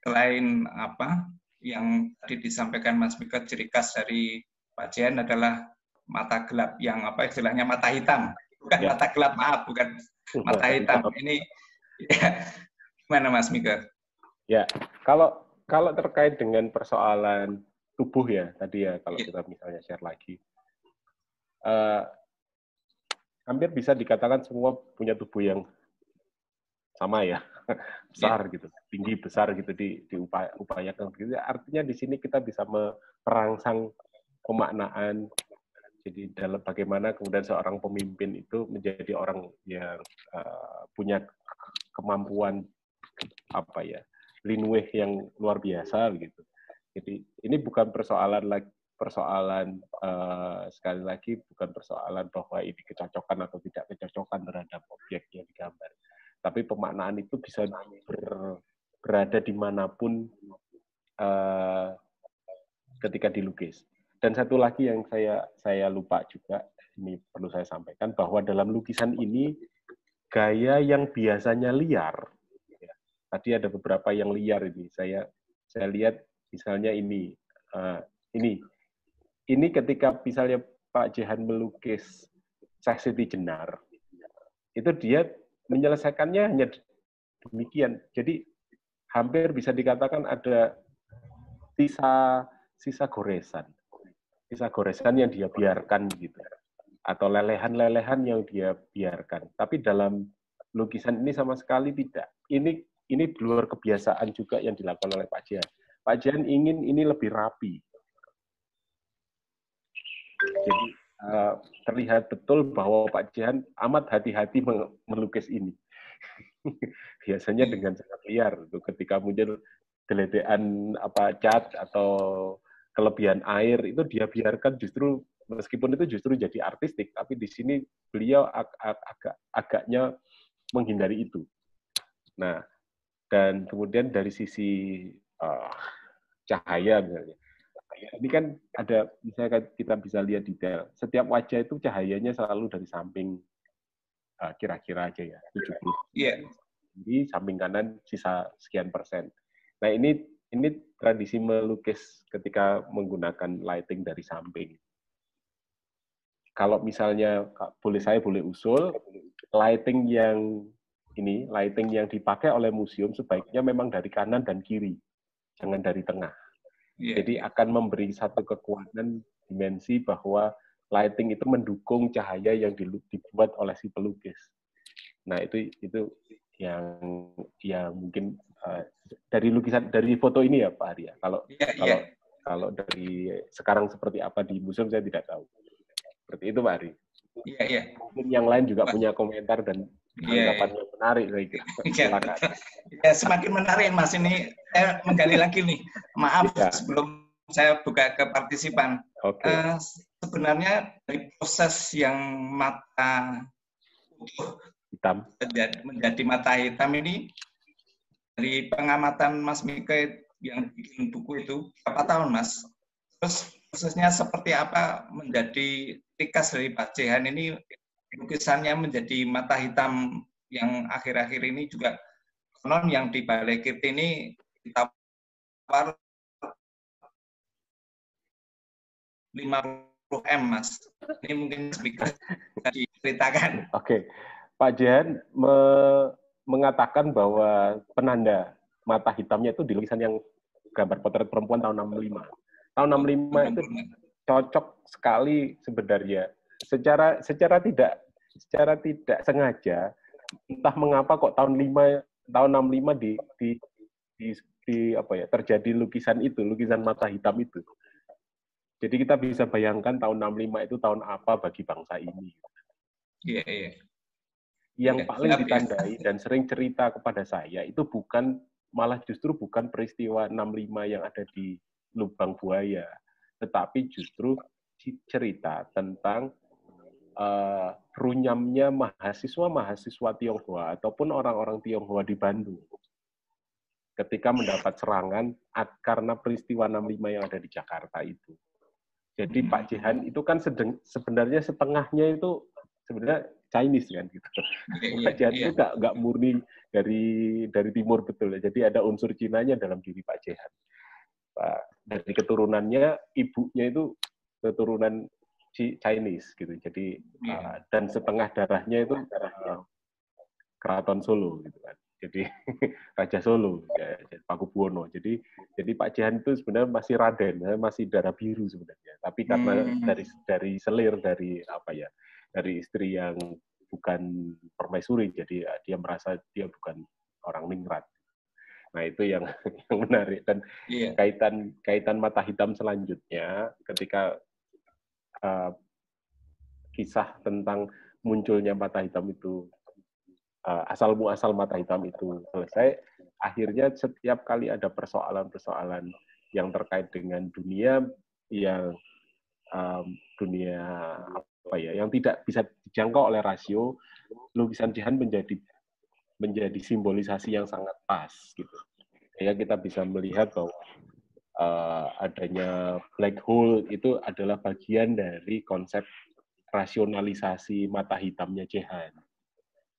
selain apa yang tadi disampaikan Mas Mika, ciri khas dari Pak Jihan adalah mata gelap yang apa istilahnya mata hitam, bukan ya. Mata gelap, maaf, bukan mata hitam. Ini ya, gimana Mas Mika? Ya, kalau terkait dengan persoalan tubuh ya tadi ya, kalau kita misalnya share lagi, hampir bisa dikatakan semua punya tubuh yang sama ya, besar gitu, tinggi besar gitu diupayakan gitu. Artinya di sini kita bisa merangsang pemaknaan. Jadi dalam bagaimana kemudian seorang pemimpin itu menjadi orang yang punya kemampuan apa ya, linweh yang luar biasa gitu. Jadi ini bukan persoalan sekali lagi bukan persoalan bahwa ini kecocokan atau tidak kecocokan terhadap objek yang digambar. Tapi pemaknaan itu bisa berada dimanapun ketika dilukis. Dan satu lagi yang saya lupa juga, ini perlu saya sampaikan, bahwa dalam lukisan ini gaya yang biasanya liar, ya, tadi ada beberapa yang liar ini. Saya lihat misalnya ini ketika misalnya Pak Jihan melukis Syekh Siti Jenar, itu dia menyelesaikannya hanya demikian. Jadi hampir bisa dikatakan ada sisa goresan yang dia biarkan gitu, atau lelehan-lelehan yang dia biarkan. Tapi dalam lukisan ini sama sekali tidak. Ini di luar kebiasaan juga yang dilakukan oleh Pak Jihan. Pak Jihan ingin ini lebih rapi. Jadi terlihat betul bahwa Pak Jihan amat hati-hati melukis ini. Biasanya dengan sangat liar itu ketika muncul geledean cat atau kelebihan air itu dia biarkan, justru meskipun itu justru jadi artistik, tapi di sini beliau agaknya menghindari itu. Nah, dan kemudian dari sisi cahaya misalnya, ini kan ada, misalnya kita bisa lihat detail, setiap wajah itu cahayanya selalu dari samping, kira-kira aja ya, 70. Di samping kanan sisa sekian persen. Nah, ini tradisi melukis ketika menggunakan lighting dari samping. Kalau misalnya saya boleh usul, lighting yang dipakai oleh museum sebaiknya memang dari kanan dan kiri, jangan dari tengah. Jadi akan memberi satu kekuatan dimensi bahwa lighting itu mendukung cahaya yang dibuat oleh si pelukis. Nah, itu yang mungkin dari lukisan, dari foto ini ya Pak Arya. Kalau dari sekarang seperti apa di museum saya tidak tahu. Seperti itu Pak Ari. Mungkin yang lain juga punya komentar dan tanggapan yang menarik saya kira. Silakan. Ya, semakin menarik Mas, ini saya menggali lagi nih. Maaf sebelum saya buka ke partisipan. Sebenarnya dari proses yang mata hitam menjadi mata hitam ini, dari pengamatan Mas Mika yang bikin buku itu berapa tahun Mas? Terus prosesnya seperti apa menjadi ciri khas dari Pak Jihan ini, lukisannya menjadi mata hitam yang akhir-akhir ini juga konon yang di Balai Kirti ini ditawar 50M Mas. Ini mungkin Mas Mika bisa diceritakan. Oke. Pak Jihan mengatakan bahwa penanda mata hitamnya itu di lukisan yang gambar potret perempuan tahun 65. Tahun 65 itu cocok sekali sebenarnya. Secara tidak sengaja, entah mengapa kok tahun 65 terjadi lukisan mata hitam itu. Jadi kita bisa bayangkan tahun 65 itu tahun apa bagi bangsa ini. Iya. Yang paling ditandai dan sering cerita kepada saya itu justru bukan peristiwa 65 yang ada di Lubang Buaya, tetapi justru cerita tentang runyamnya mahasiswa Tionghoa ataupun orang-orang Tionghoa di Bandung ketika mendapat serangan karena peristiwa 65 yang ada di Jakarta itu. Jadi Pak Jehan itu kan sebenarnya setengahnya itu sebenarnya Chinese kan gitu. Pak Jehan itu nggak murni dari timur betul. Jadi ada unsur Cinanya dalam diri Pak Jehan. Dari keturunannya, ibunya itu keturunan Chinese gitu. Jadi dan setengah darahnya itu Keraton Solo gitu kan. Jadi Raja Solo, ya, Pakubuwono. Jadi Pak Jehan itu sebenarnya masih Raden, masih darah biru sebenarnya. Tapi karena dari selir dari istri yang bukan permaisuri, jadi dia merasa dia bukan orang ningrat. Nah, itu yang menarik. Dan kaitan mata hitam selanjutnya ketika kisah tentang munculnya mata hitam itu, asal-muasal mata hitam itu selesai, akhirnya setiap kali ada persoalan-persoalan yang terkait dengan dunia yang yang tidak bisa dijangkau oleh rasio, lukisan Jehan menjadi simbolisasi yang sangat pas gitu. Ya, kita bisa melihat bahwa adanya black hole itu adalah bagian dari konsep rasionalisasi mata hitamnya Jehan.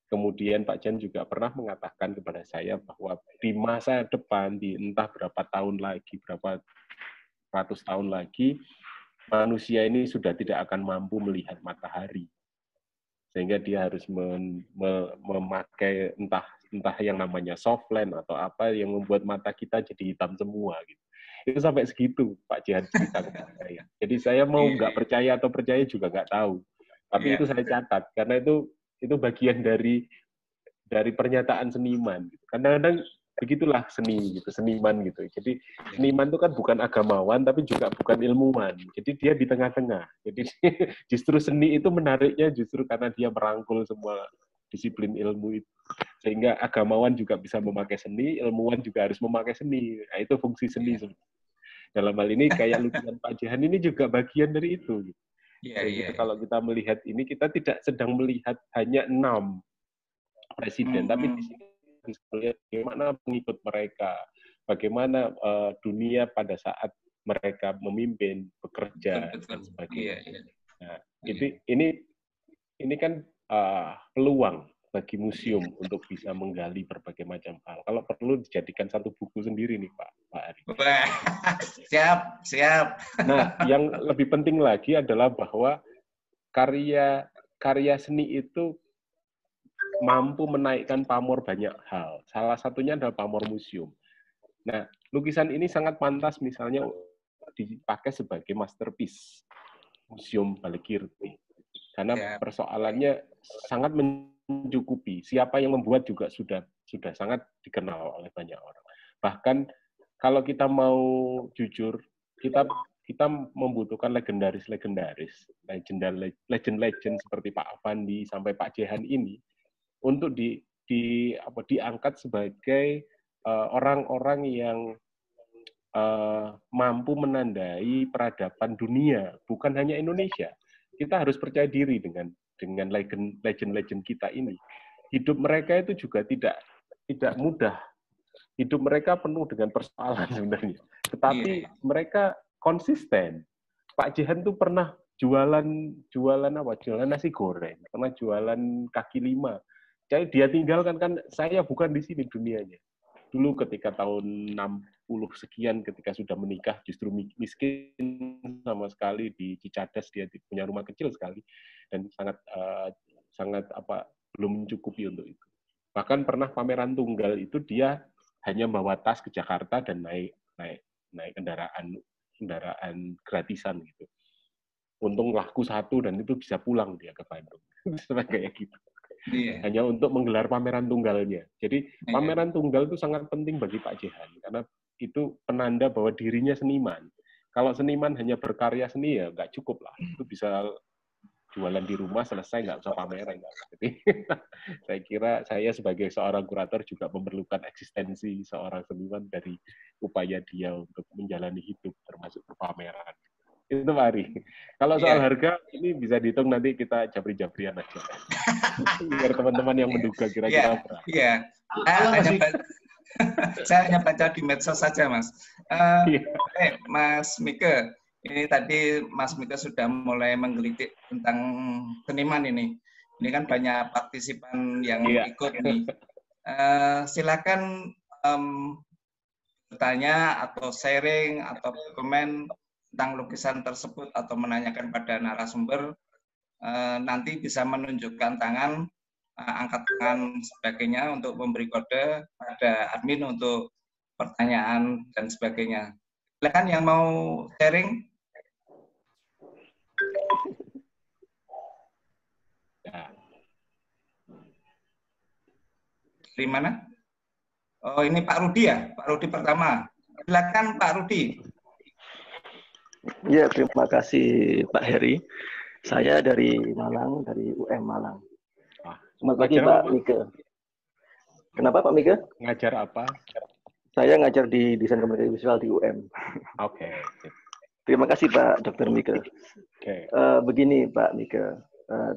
Kemudian Pak Jehan juga pernah mengatakan kepada saya bahwa di masa depan, di entah berapa tahun lagi, berapa ratus tahun lagi, manusia ini sudah tidak akan mampu melihat matahari. Sehingga dia harus memakai entah yang namanya soft lens atau apa yang membuat mata kita jadi hitam semua gitu. Itu sampai segitu Pak Jehan cerita kepada saya. Jadi saya mau nggak percaya atau percaya juga nggak tahu. Tapi itu saya catat karena itu bagian dari pernyataan seniman. Kadang-kadang begitulah seniman gitu. Jadi seniman itu kan bukan agamawan tapi juga bukan ilmuwan. Jadi dia di tengah-tengah. Jadi justru seni itu menariknya justru karena dia merangkul semua disiplin ilmu itu. Sehingga agamawan juga bisa memakai seni, ilmuwan juga harus memakai seni. Nah, itu fungsi seni. Dalam hal ini kayak lukisan Pak Jehan ini juga bagian dari itu. Sehingga kalau kita melihat ini, kita tidak sedang melihat hanya 6 presiden, tapi di sini bisa melihat bagaimana pengikut mereka, bagaimana dunia pada saat mereka memimpin, bekerja, dan sebagainya. Nah, ini kan peluang bagi museum untuk bisa menggali berbagai macam hal. Kalau perlu dijadikan satu buku sendiri nih Pak Ari. Siap. Nah, yang lebih penting lagi adalah bahwa karya seni itu mampu menaikkan pamor banyak hal. Salah satunya adalah pamor museum. Nah, lukisan ini sangat pantas misalnya dipakai sebagai masterpiece Museum Balikirti. Karena persoalannya sangat mencukupi. Siapa yang membuat juga sudah sangat dikenal oleh banyak orang. Bahkan kalau kita mau jujur, kita membutuhkan legendaris, legend seperti Pak Afandi sampai Pak Jehan ini untuk diangkat sebagai orang-orang yang mampu menandai peradaban dunia, bukan hanya Indonesia. Kita harus percaya diri dengan legend kita ini. Hidup mereka itu juga tidak mudah. Hidup mereka penuh dengan persoalan sebenarnya. Tetapi mereka konsisten. Pak Jehan tuh pernah jualan nasi goreng, pernah jualan kaki lima. Jadi dia tinggalkan kan saya bukan di sini dunianya. Dulu ketika tahun 60 sekian ketika sudah menikah justru miskin sama sekali di Cicadas, dia punya rumah kecil sekali dan sangat belum mencukupi untuk itu. Bahkan pernah pameran tunggal itu dia hanya bawa tas ke Jakarta dan naik kendaraan gratisan gitu. Untung laku 1 dan itu bisa pulang dia ke Bandung. Kayak gitu. Hanya untuk menggelar pameran tunggalnya. Jadi pameran tunggal itu sangat penting bagi Pak Jehan karena itu penanda bahwa dirinya seniman. Kalau seniman hanya berkarya seni ya nggak cukup lah. Itu bisa jualan di rumah selesai nggak usah pameran. Jadi saya kira saya sebagai seorang kurator juga memerlukan eksistensi seorang seniman dari upaya dia untuk menjalani hidup termasuk pameran. Itu Pak Ari. Kalau soal harga, ini bisa dihitung nanti kita jabri-jabrian aja. Biar teman-teman yang menduga kira-kira berapa. Iya. Saya hanya baca di medsos saja, Mas. Mas Mike, ini tadi Mas Mike sudah mulai menggelitik tentang seniman ini. Ini kan banyak partisipan yang ikut nih. Silakan bertanya atau sharing atau komen tentang lukisan tersebut atau menanyakan pada narasumber, nanti bisa menunjukkan tangan, angkat tangan sebagainya untuk memberi kode pada admin untuk pertanyaan dan sebagainya. Silakan yang mau sharing. Dari mana? Oh, ini Pak Rudi ya? Pak Rudi pertama. Silakan Pak Rudi. Ya, terima kasih Pak Heri. Saya dari Malang, dari UM Malang. Selamat pagi Pak Mike. Kenapa Pak Mike? Ngajar apa? Saya ngajar di desain komunikasi visual di UM. Oke. Terima kasih Pak Dr. Mike. Begini Pak Mike,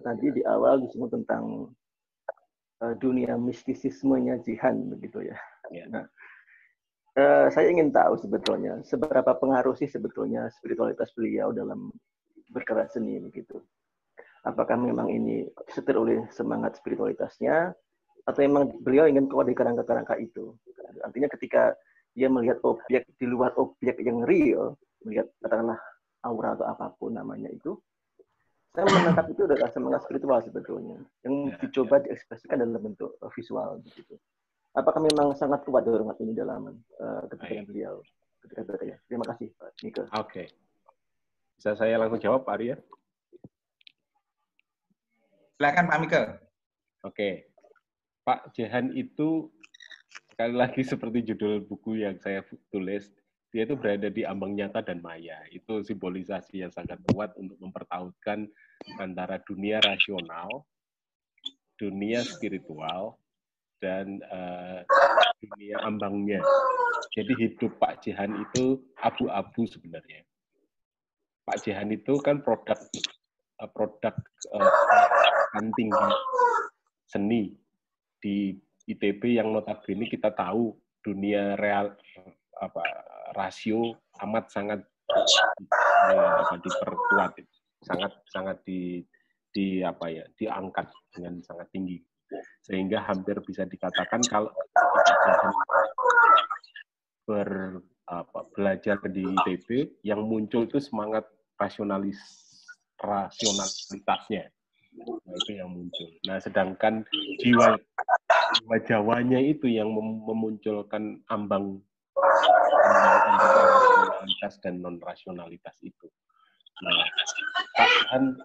tadi di awal disebut tentang dunia mistisismenya Jihan begitu ya. Nah, saya ingin tahu sebetulnya seberapa pengaruh sih sebetulnya spiritualitas beliau dalam berkarya seni begitu. Apakah memang ini disetir oleh semangat spiritualitasnya atau memang beliau ingin kuat di kerangka-kerangka itu. Artinya ketika dia melihat objek di luar objek yang real, melihat katakanlah aura atau apapun namanya itu, saya menangkap itu adalah semangat spiritual sebetulnya yang dicoba diekspresikan dalam bentuk visual begitu. Apakah memang sangat kuat dorongan ini dalam ketika beliau ketika berkarya? Terima kasih Pak Mike. Oke. Bisa saya langsung jawab Pak Arya? Silakan Pak Mike. Oke. Pak Jihan itu sekali lagi seperti judul buku yang saya tulis, dia itu berada di ambang nyata dan maya. Itu simbolisasi yang sangat kuat untuk mempertautkan antara dunia rasional, dunia spiritual, dan dunia ambangnya. Jadi hidup Pak Jihan itu abu-abu sebenarnya. Pak Jihan itu kan produk tinggi seni di ITB yang notabene kita tahu dunia real rasio amat sangat diperkuat, sangat diangkat dengan sangat tinggi, sehingga hampir bisa dikatakan kalau belajar di ITB yang muncul itu semangat rasionalitasnya. Nah, itu yang muncul. Nah, sedangkan jiwa Jawanya itu yang memunculkan ambang rasionalitas dan non-rasionalitas itu. Nah, Pak Han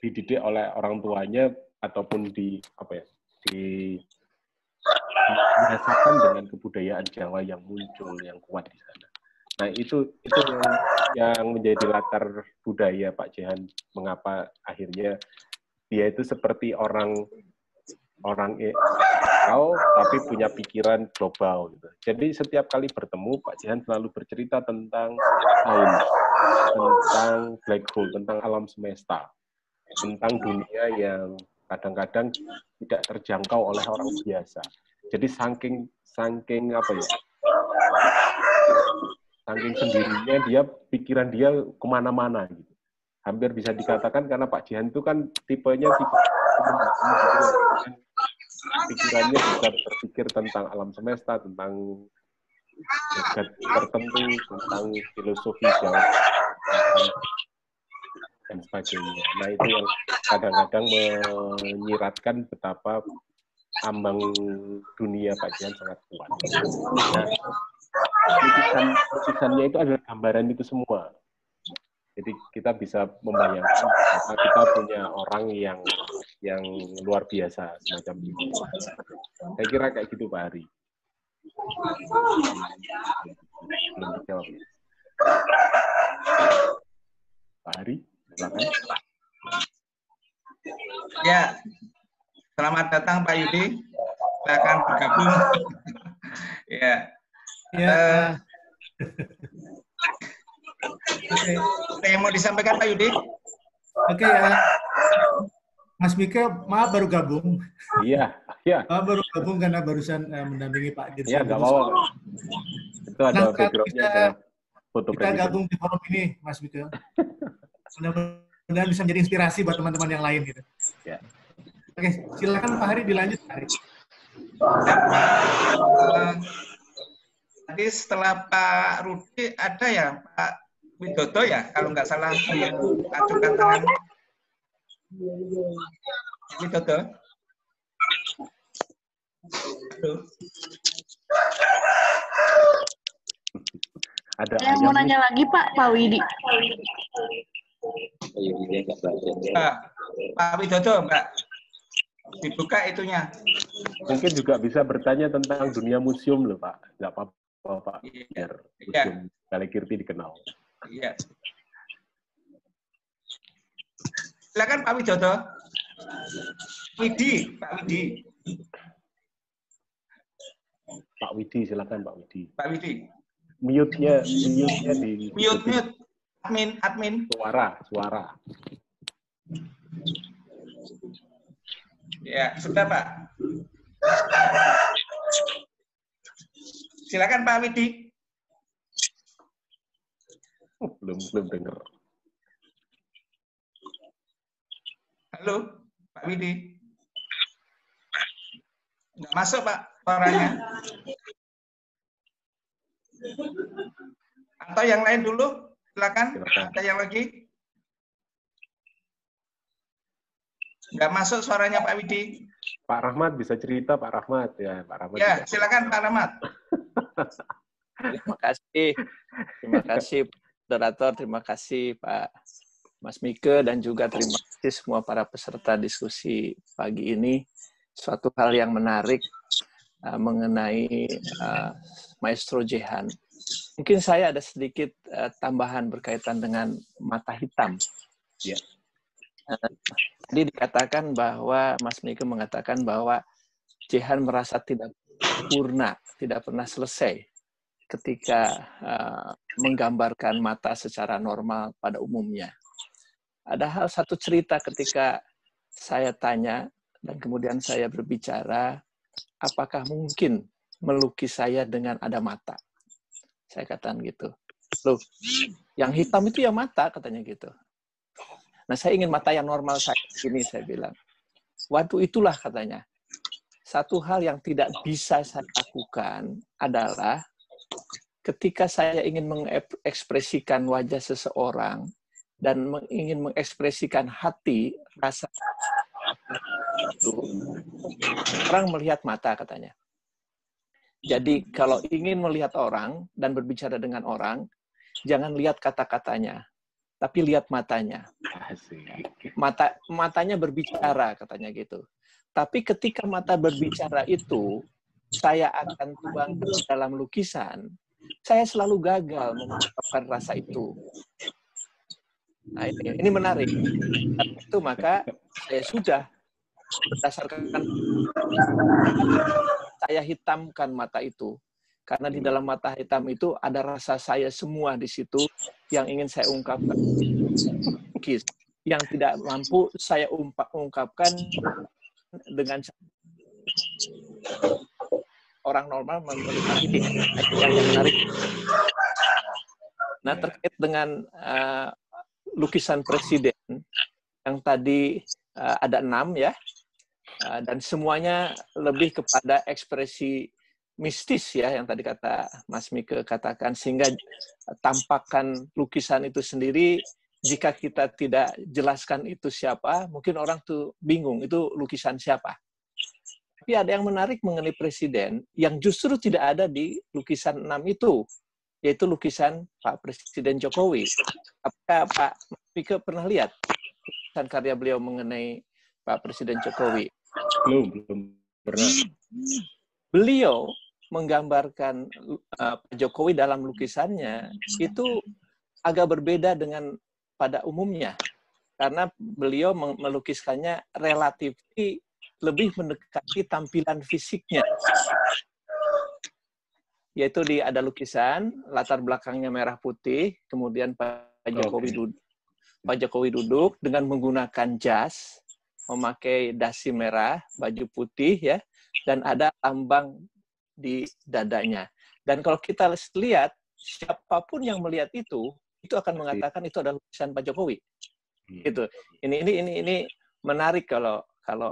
dididik oleh orang tuanya ataupun dibiasakan dengan kebudayaan Jawa yang muncul, yang kuat di sana. Nah, itu yang menjadi latar budaya Pak Jihan, mengapa akhirnya dia itu seperti orang tapi punya pikiran global gitu. Jadi setiap kali bertemu Pak Jihan selalu bercerita tentang sains, tentang black hole, tentang alam semesta, tentang dunia yang kadang-kadang tidak terjangkau oleh orang biasa. Jadi saking sendirinya pikiran dia kemana-mana gitu. Hampir bisa dikatakan karena Pak Jihan itu kan tipenya pikirannya bisa berpikir tentang alam semesta, tentang jagat tertentu, tentang filosofi Jawa dan sebagainya. Nah, itu yang kadang-kadang menyiratkan betapa ambang dunia Pak Jihan sangat kuat. Nah, lukisannya itu adalah gambaran itu semua. Jadi kita bisa membayangkan bahwa kita punya orang yang luar biasa semacam ini. Saya kira kayak gitu Pak Hari. Belum dijawab. Pak Hari, silakan. Ya, selamat datang Pak Yudi. Silakan bergabung. Ya. Ada yang mau disampaikan Pak Yudi? Oke, Mas Mika, maaf baru gabung. Iya, iya. Baru gabung karena barusan mendampingi Pak Dirjen. Iya, nggak apa-apa. Itu ada background-nya, ada foto kita gabung di forum ini, Mas Mika. Mudah-mudahan bisa menjadi inspirasi buat teman-teman yang lain gitu. Ya. Oke, silakan Pak Hari dilanjut. Tadi setelah Pak Rudi ada ya Pak Widodo ya, kalau nggak salah yang ajukan tangan. Widodo. Aduh. Ada yang mau nanya lagi Pak Widi. Pak Widodo, Mbak. Dibuka itunya. Mungkin juga bisa bertanya tentang dunia museum loh, Pak. Nggak apa-apa, Pak. Biar museum Kalikirti dikenal. Iya. Silakan Pak Widodo. Pak Widi, silakan Pak Widi. Pak Widi. Mute-nya di mute. Admin. Suara. Ya, sudah Pak. Silakan Pak Widi. Belum dengar. Halo, Pak Widi. Nggak masuk Pak suaranya. Atau yang lain dulu, silakan. Ada yang lagi? Nggak masuk suaranya Pak Widi. Pak Rahmat bisa cerita, Pak Rahmat ya, Pak Rahmat. Ya, silakan Pak Rahmat. Terima kasih moderator, terima kasih Pak Mas Mika, dan juga terima kasih semua para peserta diskusi pagi ini. Suatu hal yang menarik mengenai Maestro Jehan. Mungkin saya ada sedikit tambahan berkaitan dengan mata hitam. Ya. Tadi dikatakan bahwa Mas Mika mengatakan bahwa Jehan merasa tidak sempurna, tidak pernah selesai ketika menggambarkan mata secara normal pada umumnya. Ada satu cerita ketika saya tanya dan kemudian saya berbicara, apakah mungkin melukis saya dengan ada mata? Saya katakan gitu. Loh, yang hitam itu ya mata, katanya gitu. Nah, saya ingin mata yang normal saya ini, saya bilang. Waktu itulah katanya, satu hal yang tidak bisa saya lakukan adalah ketika saya ingin mengekspresikan wajah seseorang dan ingin mengekspresikan hati, rasa itu, orang melihat mata, katanya. Jadi kalau ingin melihat orang dan berbicara dengan orang, jangan lihat kata-katanya, tapi lihat matanya. Matanya berbicara, katanya gitu. Tapi ketika mata berbicara itu, saya akan tuang dalam lukisan, saya selalu gagal mengungkapkan rasa itu. Nah, ini menarik. Itu maka saya sudah berdasarkan saya hitamkan mata itu. Karena di dalam mata hitam itu ada rasa saya semua di situ yang ingin saya ungkapkan. Yang tidak mampu saya ungkapkan dengan orang normal melihat ini. Yang menarik. Nah, terkait dengan lukisan presiden yang tadi ada 6 ya, dan semuanya lebih kepada ekspresi mistis ya, yang tadi kata Mas Mika katakan, sehingga tampakkan lukisan itu sendiri, jika kita tidak jelaskan itu siapa, mungkin orang tuh bingung itu lukisan siapa. Tapi ada yang menarik mengenai presiden yang justru tidak ada di lukisan 6 itu, yaitu lukisan Pak Presiden Jokowi. Apakah Pak Mika pernah lihat lukisan karya beliau mengenai Pak Presiden Jokowi? Belum pernah. Beliau menggambarkan Pak Jokowi dalam lukisannya itu agak berbeda dengan pada umumnya, karena beliau melukiskannya relatif lebih mendekati tampilan fisiknya. Yaitu ada lukisan, latar belakangnya merah putih, kemudian Pak Jokowi duduk, Pak Jokowi duduk dengan menggunakan jas, memakai dasi merah, baju putih ya, dan ada lambang di dadanya. Dan kalau kita lihat, siapapun yang melihat itu akan mengatakan itu adalah lukisan Pak Jokowi. Gitu. Ini menarik kalau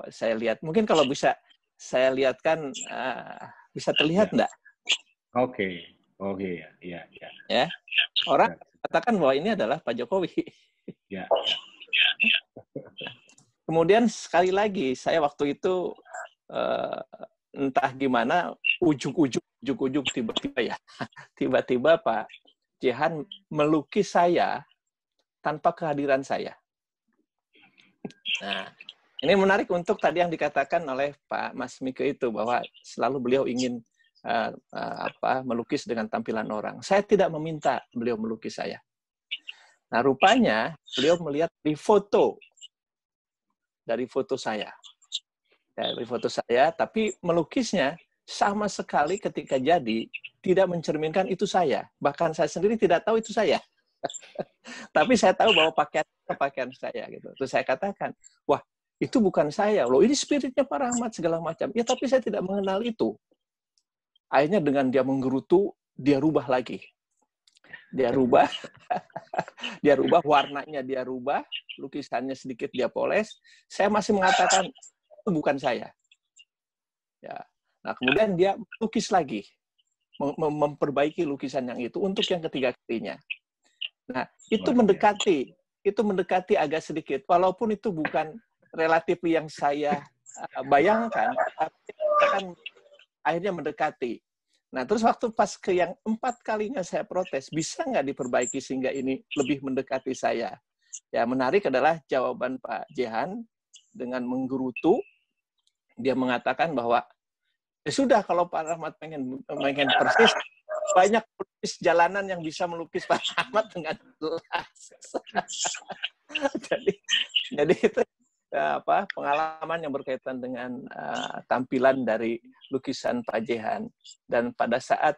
saya lihat. Mungkin kalau bisa saya lihatkan, bisa terlihat enggak? Oke, ya. Orang katakan bahwa ini adalah Pak Jokowi. Ya. Kemudian sekali lagi, saya waktu itu entah gimana, ujung-ujung tiba-tiba Pak Jehan melukis saya tanpa kehadiran saya. Nah, ini menarik untuk tadi yang dikatakan oleh Pak Mas Mike itu, bahwa selalu beliau ingin melukis dengan tampilan orang. Saya tidak meminta beliau melukis saya. Nah, rupanya beliau melihat dari foto saya, tapi melukisnya sama sekali ketika jadi tidak mencerminkan itu saya. Bahkan saya sendiri tidak tahu itu saya. Tapi saya tahu bahwa pakaian saya gitu. Terus saya katakan, wah, itu bukan saya loh, ini spiritnya Pak Rahmat segala macam. Ya, tapi saya tidak mengenal itu. Akhirnya dengan dia menggerutu, dia rubah lagi. Dia rubah warnanya, dia rubah, lukisannya sedikit dia poles. Saya masih mengatakan itu bukan saya. Ya. Nah, kemudian dia lukis lagi, memperbaiki lukisan yang itu untuk yang ketiga kalinya. Nah, itu mendekati agak sedikit, walaupun itu bukan relatif yang saya bayangkan, tapi kan akhirnya mendekati. Nah, terus waktu pas ke yang 4 kalinya saya protes, bisa nggak diperbaiki sehingga ini lebih mendekati saya? Ya, menarik adalah jawaban Pak Jehan dengan menggerutu. Dia mengatakan bahwa, ya sudah, kalau Pak Rahmat pengen persis, banyak pelukis jalanan yang bisa melukis Pak Rahmat dengan jelas. jadi itu pengalaman yang berkaitan dengan tampilan dari lukisan Pak Jehan. Dan pada saat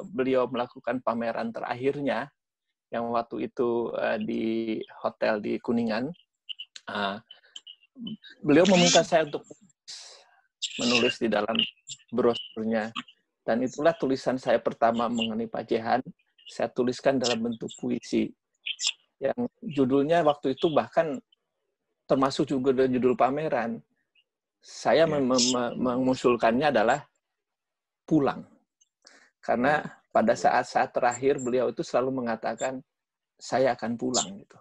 beliau melakukan pameran terakhirnya, yang waktu itu di hotel di Kuningan, beliau meminta saya untuk menulis di dalam brosurnya. Dan itulah tulisan saya pertama mengenai Pak Jehan. Saya tuliskan dalam bentuk puisi. Yang judulnya waktu itu bahkan termasuk juga judul pameran. Saya mengusulkannya adalah pulang. Karena pada saat-saat terakhir beliau itu selalu mengatakan, saya akan pulang. Gitu.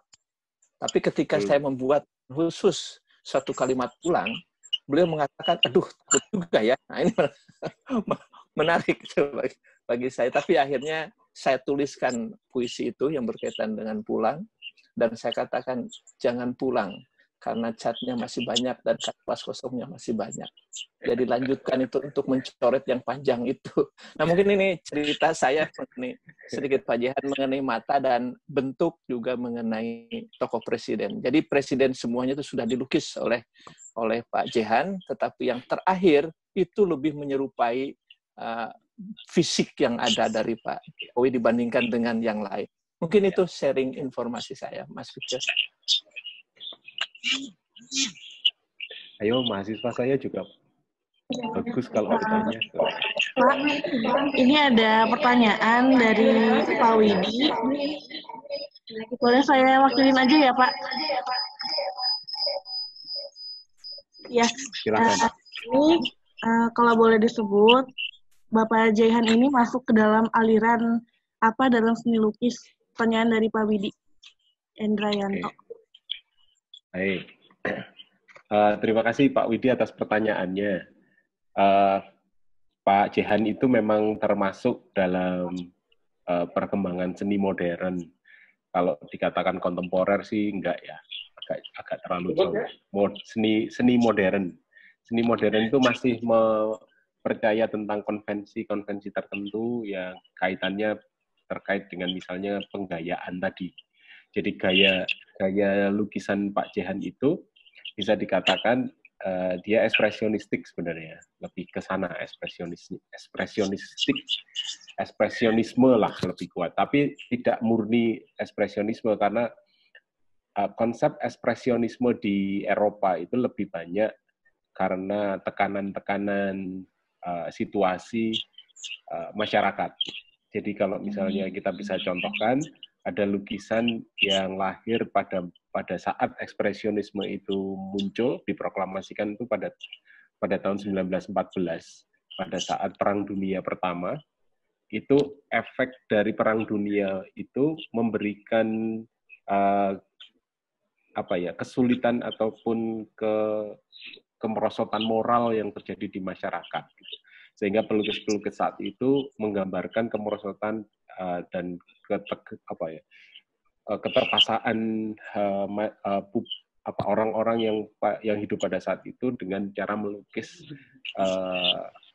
Tapi ketika saya membuat khusus satu kalimat pulang, beliau mengatakan, aduh, takut juga ya. Nah, ini menarik bagi saya. Tapi akhirnya saya tuliskan puisi itu yang berkaitan dengan pulang. Dan saya katakan, jangan pulang. Karena catnya masih banyak dan kanvas kosongnya masih banyak. Jadi lanjutkan itu untuk mencoret yang panjang itu. Nah, mungkin ini cerita saya mengenai sedikit Pak Jehan mengenai mata dan bentuk juga mengenai tokoh presiden. Jadi presiden semuanya itu sudah dilukis oleh Pak Jehan, tetapi yang terakhir itu lebih menyerupai fisik yang ada dari Pak Jokowi dibandingkan dengan yang lain. Mungkin itu sharing informasi saya, Mas Victor. Ayo, mahasiswa saya juga bagus kalau bertanya. Pak, ini ada pertanyaan dari Pak Widi. Boleh saya wakilin aja ya, Pak? Ya, ini kalau boleh disebut, Bapak Jehan ini masuk ke dalam aliran apa dalam seni lukis? Pertanyaan dari Pak Widi Endrayanto. Baik. Terima kasih Pak Widi atas pertanyaannya. Pak Jehan itu memang termasuk dalam perkembangan seni modern. Kalau dikatakan kontemporer sih enggak ya, agak terlalu jauh. Seni modern. Seni modern itu masih percaya tentang konvensi-konvensi tertentu yang kaitannya terkait dengan misalnya penggayaan tadi. Jadi gaya lukisan Pak Jehan itu bisa dikatakan dia ekspresionistik sebenarnya, lebih ke sana ekspresionisme lah lebih kuat, tapi tidak murni ekspresionisme karena konsep ekspresionisme di Eropa itu lebih banyak karena tekanan-tekanan situasi masyarakat. Jadi kalau misalnya kita bisa contohkan, ada lukisan yang lahir pada saat ekspresionisme itu muncul, diproklamasikan itu pada tahun 1914, pada saat Perang Dunia Pertama. Itu efek dari Perang Dunia itu memberikan kesulitan ataupun kemerosotan moral yang terjadi di masyarakat. Gitu. Sehingga pelukis-pelukis saat itu menggambarkan kemerosotan dan keterpaksaan orang-orang yang hidup pada saat itu dengan cara melukis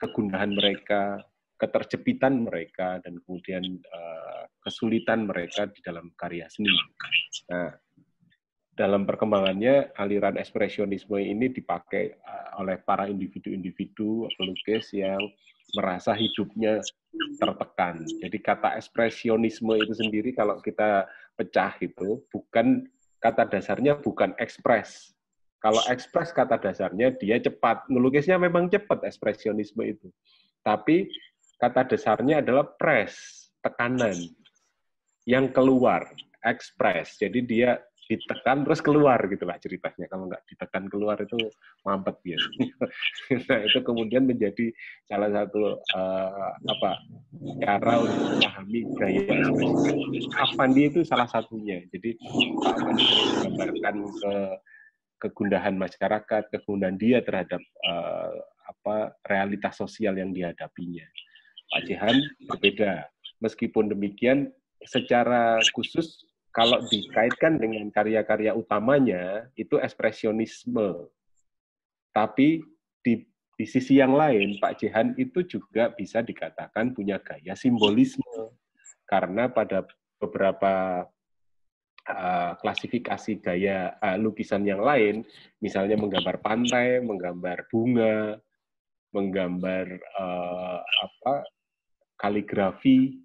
kegundahan mereka, keterjepitan mereka, dan kemudian kesulitan mereka di dalam karya seni. Nah, dalam perkembangannya, aliran ekspresionisme ini dipakai oleh para individu-individu pelukis yang merasa hidupnya tertekan. Jadi kata ekspresionisme itu sendiri kalau kita pecah itu, kata dasarnya bukan ekspres. Kalau ekspres kata dasarnya dia cepat. Melukisnya memang cepat ekspresionisme itu. Tapi kata dasarnya adalah press, tekanan. Yang keluar, ekspres. Jadi dia ditekan terus keluar gitulah ceritanya. Kalau nggak ditekan keluar itu mampet biasanya. Nah, itu kemudian menjadi salah satu cara untuk memahami gaya ekspresi. Avandi itu salah satunya. Jadi Avandi menggambarkan kegundahan masyarakat, kegundahan dia terhadap realitas sosial yang dihadapinya. Pak Jehan berbeda. Meskipun demikian, secara khusus kalau dikaitkan dengan karya-karya utamanya, itu ekspresionisme. Tapi di sisi yang lain, Pak Jehan itu juga bisa dikatakan punya gaya simbolisme. Karena pada beberapa klasifikasi gaya lukisan yang lain, misalnya menggambar pantai, menggambar bunga, menggambar kaligrafi,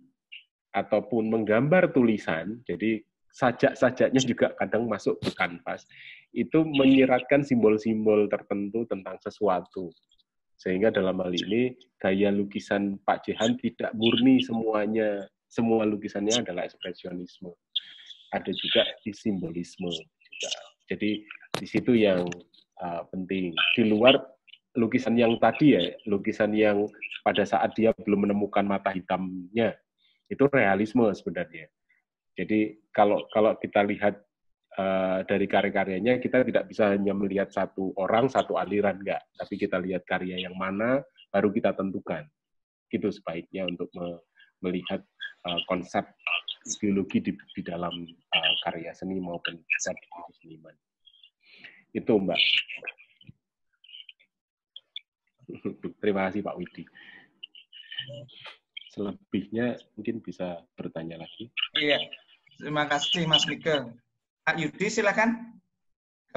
ataupun menggambar tulisan, jadi sajak-sajaknya juga kadang masuk ke kanvas, itu menyiratkan simbol-simbol tertentu tentang sesuatu. Sehingga dalam hal ini, gaya lukisan Pak Jehan tidak murni semuanya, semua lukisannya adalah ekspresionisme. Ada juga di simbolisme juga. Jadi di situ yang penting. Di luar lukisan yang tadi ya, lukisan yang pada saat dia belum menemukan mata hitamnya, itu realisme sebenarnya. Jadi kalau kita lihat dari karya-karyanya, kita tidak bisa hanya melihat satu orang, satu aliran, enggak. Tapi kita lihat karya yang mana, baru kita tentukan. Itu sebaiknya untuk melihat konsep ideologi di dalam karya seni maupun strategi seniman. Itu, Mbak. Terima kasih, Pak Widi. Selebihnya mungkin bisa bertanya lagi. Iya, terima kasih Mas Mike. Pak Yudi, silakan.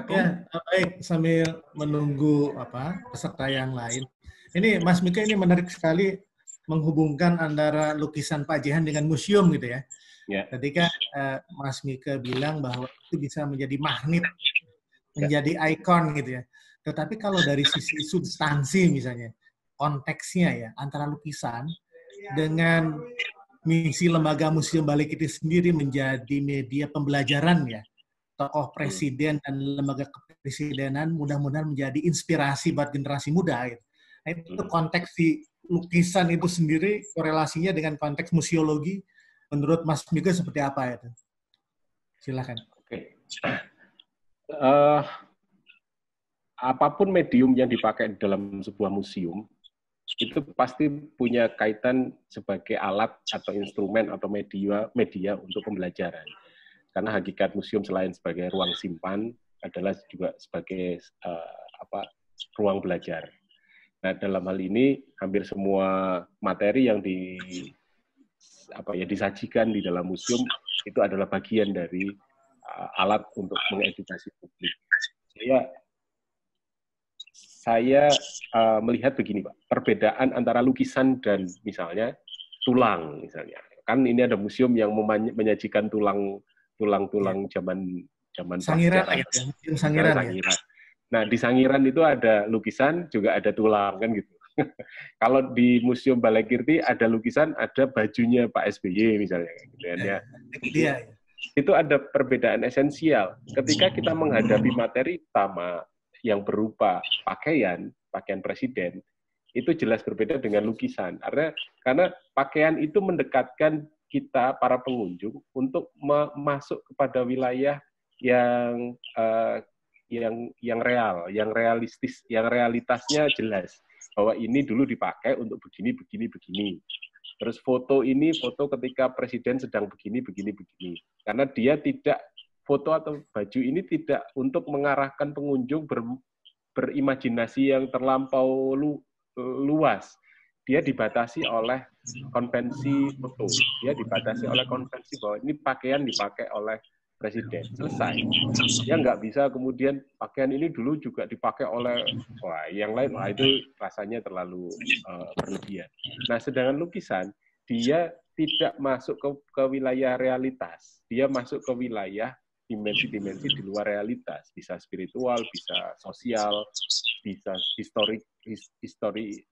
Ya, baik. Sambil menunggu peserta yang lain. Ini Mas Mike ini menarik sekali menghubungkan antara lukisan Pak Jehan dengan museum gitu ya. Ya. Tadi kan Mas Mike bilang bahwa itu bisa menjadi magnet, menjadi ikon gitu ya. Tetapi kalau dari sisi substansi misalnya, konteksnya ya, antara lukisan dengan misi lembaga Museum Balik itu sendiri menjadi media pembelajaran ya, tokoh presiden dan lembaga kepresidenan mudah-mudahan menjadi inspirasi buat generasi muda. Gitu. Nah, itu konteks di lukisan itu sendiri korelasinya dengan konteks museologi menurut Mas Mike seperti apa itu? Silakan. Oke. Apapun medium yang dipakai dalam sebuah museum itu pasti punya kaitan sebagai alat atau instrumen atau media untuk pembelajaran. Karena hakikat museum selain sebagai ruang simpan adalah juga sebagai ruang belajar. Nah, dalam hal ini hampir semua materi yang disajikan di dalam museum itu adalah bagian dari alat untuk mengedukasi publik. Saya melihat begini, Pak, perbedaan antara lukisan dan misalnya tulang, misalnya. Kan ini ada museum yang menyajikan tulang zaman zaman Sangiran prasejarah. gitu ya, Museum Sangiran. Sangiran. Ya. Nah, di Sangiran itu ada lukisan, juga ada tulang kan gitu. Kalau di Museum Balekirti ada lukisan, ada bajunya Pak SBY misalnya gitu ya. Itu ada perbedaan esensial. Ketika kita menghadapi materi utama yang berupa pakaian presiden, itu jelas berbeda dengan lukisan. Karena pakaian itu mendekatkan kita para pengunjung untuk masuk kepada wilayah yang real, yang realistis, yang realitasnya jelas bahwa ini dulu dipakai untuk begini. Terus foto ketika presiden sedang begini. Karena dia tidak, foto atau baju ini tidak untuk mengarahkan pengunjung berimajinasi yang terlampau luas. Dia dibatasi oleh konvensi foto. Dia dibatasi oleh konvensi bahwa ini pakaian dipakai oleh presiden. Selesai. Ya nggak bisa kemudian pakaian ini dulu juga dipakai oleh yang lain. Itu rasanya terlalu berlebihan. Nah, sedangkan lukisan, dia tidak masuk ke wilayah realitas. Dia masuk ke wilayah dimensi-dimensi di luar realitas. Bisa spiritual, bisa sosial, bisa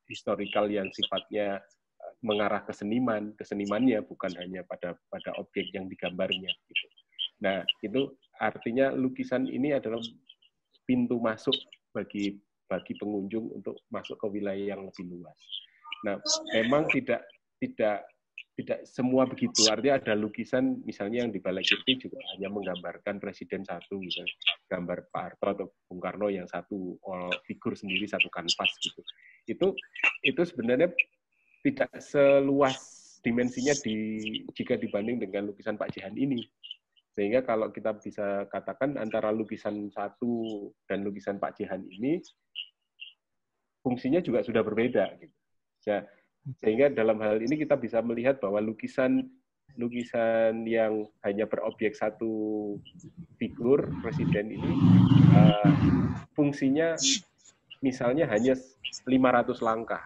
historikal yang sifatnya mengarah ke kesenimannya, bukan hanya pada objek yang digambarnya. Gitu. Nah, itu artinya lukisan ini adalah pintu masuk bagi pengunjung untuk masuk ke wilayah yang lebih luas. Nah, memang tidak semua begitu. Artinya ada lukisan misalnya yang di Balekirti juga hanya menggambarkan presiden satu, misalnya gambar Pak Harto atau Bung Karno yang satu figur sendiri, satu kanvas gitu. Itu sebenarnya tidak seluas dimensinya jika dibanding dengan lukisan Pak Jehan ini. Sehingga kalau kita bisa katakan antara lukisan satu dan lukisan Pak Jehan ini, fungsinya juga sudah berbeda. Gitu. Sehingga dalam hal ini kita bisa melihat bahwa lukisan yang hanya berobjek satu figur presiden ini, fungsinya misalnya hanya 500 langkah.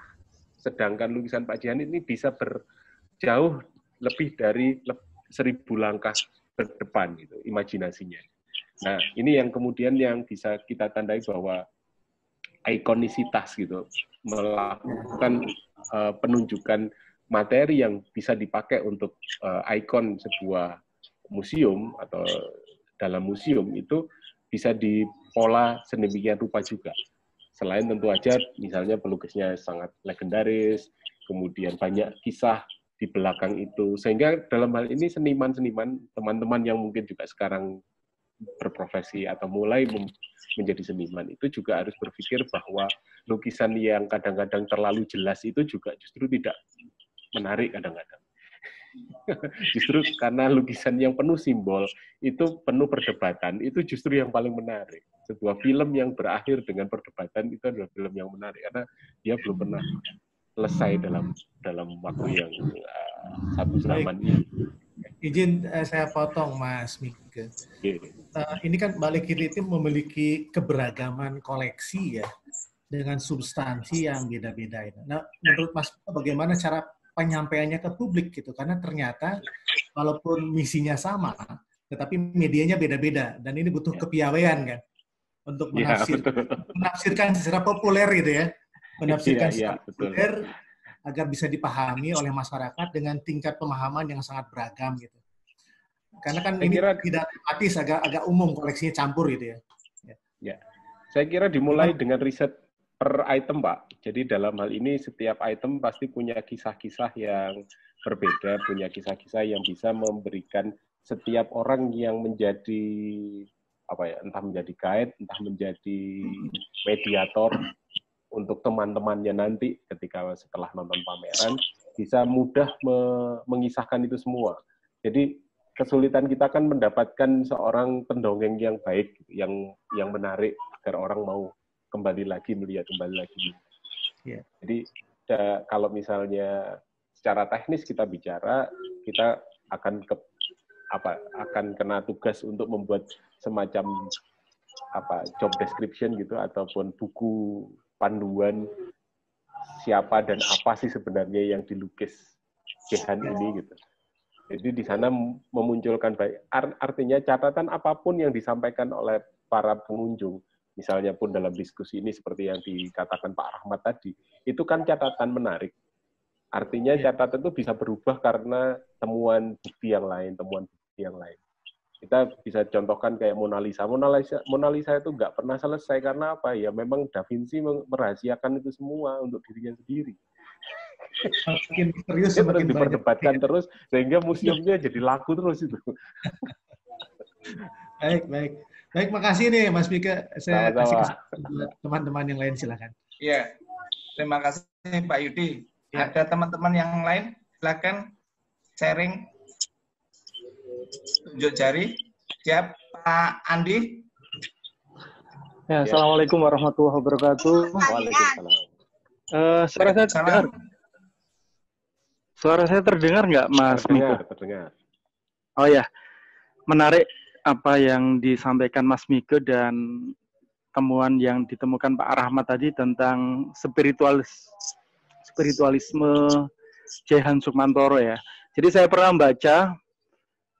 Sedangkan lukisan Pak Jehan ini bisa berjauh lebih dari 1000 langkah ke depan gitu, imajinasinya. Nah, ini yang kemudian yang bisa kita tandai bahwa ikonisitas gitu, melakukan penunjukan materi yang bisa dipakai untuk ikon sebuah museum atau dalam museum itu bisa dipola sedemikian rupa juga. Selain tentu aja misalnya pelukisnya sangat legendaris, kemudian banyak kisah di belakang itu, sehingga dalam hal ini seniman-seniman, teman-teman yang mungkin juga sekarang berprofesi atau mulai menjadi seniman, itu juga harus berpikir bahwa lukisan yang kadang-kadang terlalu jelas itu juga justru tidak menarik kadang-kadang. Justru karena lukisan yang penuh simbol, itu penuh perdebatan, itu justru yang paling menarik. Sebuah film yang berakhir dengan perdebatan itu adalah film yang menarik, karena dia belum pernah selesai dalam waktu yang satu zaman ini. Izin saya potong, Mas Mika. Ini kan Balekirti itu memiliki keberagaman koleksi ya, dengan substansi yang beda-beda. Nah, menurut Mas, bagaimana cara penyampaiannya ke publik gitu? Karena ternyata walaupun misinya sama, tetapi medianya beda-beda, dan ini butuh kepiawaian kan untuk menafsirkan secara populer gitu ya. Menafsirkan secara populer agar bisa dipahami oleh masyarakat dengan tingkat pemahaman yang sangat beragam gitu. Karena kan ini tidak tematis, agak umum, koleksinya campur gitu ya. Ya, saya kira dimulai dengan riset per item, Pak. Jadi dalam hal ini setiap item pasti punya kisah-kisah yang berbeda, punya kisah-kisah yang bisa memberikan setiap orang yang menjadi entah menjadi guide, entah menjadi mediator untuk teman-temannya nanti ketika setelah nonton pameran bisa mudah mengisahkan itu semua. Jadi kesulitan kita kan mendapatkan seorang pendongeng yang baik, yang menarik agar orang mau kembali lagi melihat. Yeah. Jadi kalau misalnya secara teknis kita bicara, kita akan kena tugas untuk membuat semacam job description gitu, ataupun buku panduan siapa dan apa sih sebenarnya yang dilukis Jehan ini gitu. Jadi di sana memunculkan baik, artinya catatan apapun yang disampaikan oleh para pengunjung, misalnya pun dalam diskusi ini seperti yang dikatakan Pak Rahmat tadi, itu kan catatan menarik. Artinya catatan itu bisa berubah karena temuan bukti yang lain, Kita bisa contohkan kayak Mona Lisa. Mona Lisa itu nggak pernah selesai karena apa? Ya memang Da Vinci merahasiakan itu semua untuk dirinya sendiri. Makin serius, dia terus diperdebatkan terus sehingga museumnya jadi laku terus itu. Baik, makasih nih Mas Mika. Saya kasih kesempatan buat teman-teman yang lain, silakan. Iya, terima kasih Pak Yudi. Ya. Ada teman-teman yang lain, silakan sharing, tunjuk jari. Siap, Pak Andi. Ya, Assalamualaikum warahmatullahi wabarakatuh. Waalaikumsalam. Suara saya terdengar nggak, Mas Miko? Terdengar. Oh ya, menarik apa yang disampaikan Mas Miko dan temuan yang ditemukan Pak Rahmat tadi tentang spiritualisme Jehan Sukmantoro ya. Jadi saya pernah membaca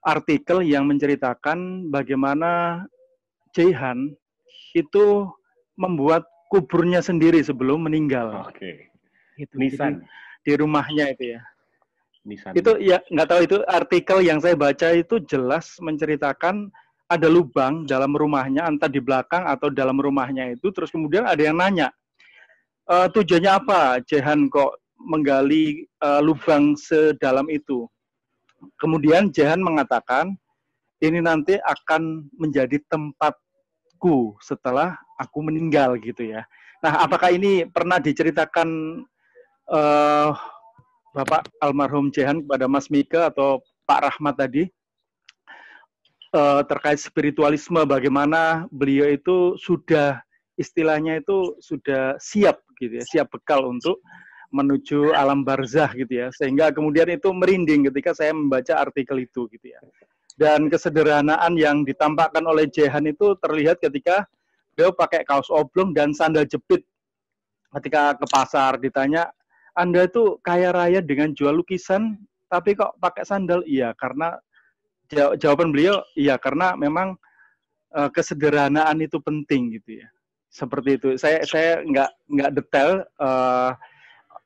artikel yang menceritakan bagaimana Jehan itu membuat kuburnya sendiri sebelum meninggal. Oke. Itu Nisan. Di rumahnya itu ya. Nisan. Itu ya nggak tahu, itu artikel yang saya baca itu jelas menceritakan ada lubang dalam rumahnya, entah di belakang atau dalam rumahnya itu. Terus kemudian ada yang nanya, tujuannya apa Jehan kok menggali lubang sedalam itu? Kemudian Jehan mengatakan, ini nanti akan menjadi tempatku setelah aku meninggal gitu ya. Nah, apakah ini pernah diceritakan Bapak almarhum Jehan kepada Mas Mika atau Pak Rahmat tadi terkait spiritualisme, bagaimana beliau itu sudah istilahnya itu sudah siap gitu ya, siap bekal untuk menuju alam barzah gitu ya, sehingga kemudian itu merinding ketika saya membaca artikel itu gitu ya. Dan kesederhanaan yang ditampakkan oleh Jehan itu terlihat ketika beliau pakai kaos oblong dan sandal jepit. Ketika ke pasar ditanya, Anda itu kaya raya dengan jual lukisan, tapi kok pakai sandal? Iya, karena jawaban beliau, iya karena memang kesederhanaan itu penting gitu ya. Seperti itu. Saya nggak detail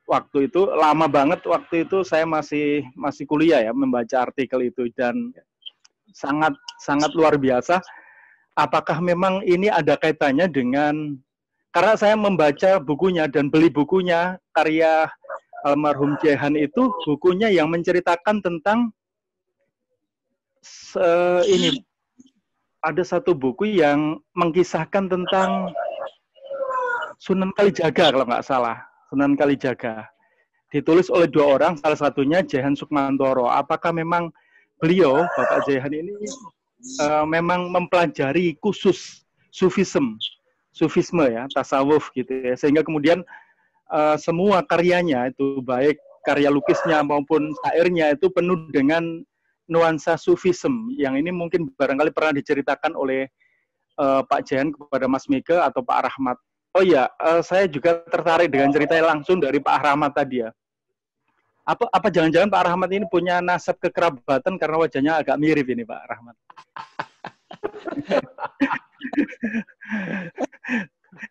waktu itu, lama banget waktu itu saya masih kuliah ya membaca artikel itu, dan sangat luar biasa. Apakah memang ini ada kaitannya dengan, karena saya membaca bukunya dan beli bukunya karya almarhum Jehan itu, bukunya yang menceritakan tentang ini, ada satu buku yang mengkisahkan tentang Sunan Kalijaga kalau nggak salah, Sunan Kalijaga. Ditulis oleh dua orang, salah satunya Jehan Sukmantoro. Apakah memang beliau, Bapak Jehan ini memang mempelajari khusus sufisme ya, tasawuf gitu ya, sehingga kemudian semua karyanya itu baik karya lukisnya maupun syairnya itu penuh dengan nuansa sufisme, yang ini mungkin barangkali pernah diceritakan oleh Pak Jehan kepada Mas Mika atau Pak Rahmat. Oh iya, saya juga tertarik dengan ceritanya langsung dari Pak Rahmat tadi ya. Apa jangan-jangan Pak Rahmat ini punya nasab kekerabatan karena wajahnya agak mirip ini Pak Rahmat.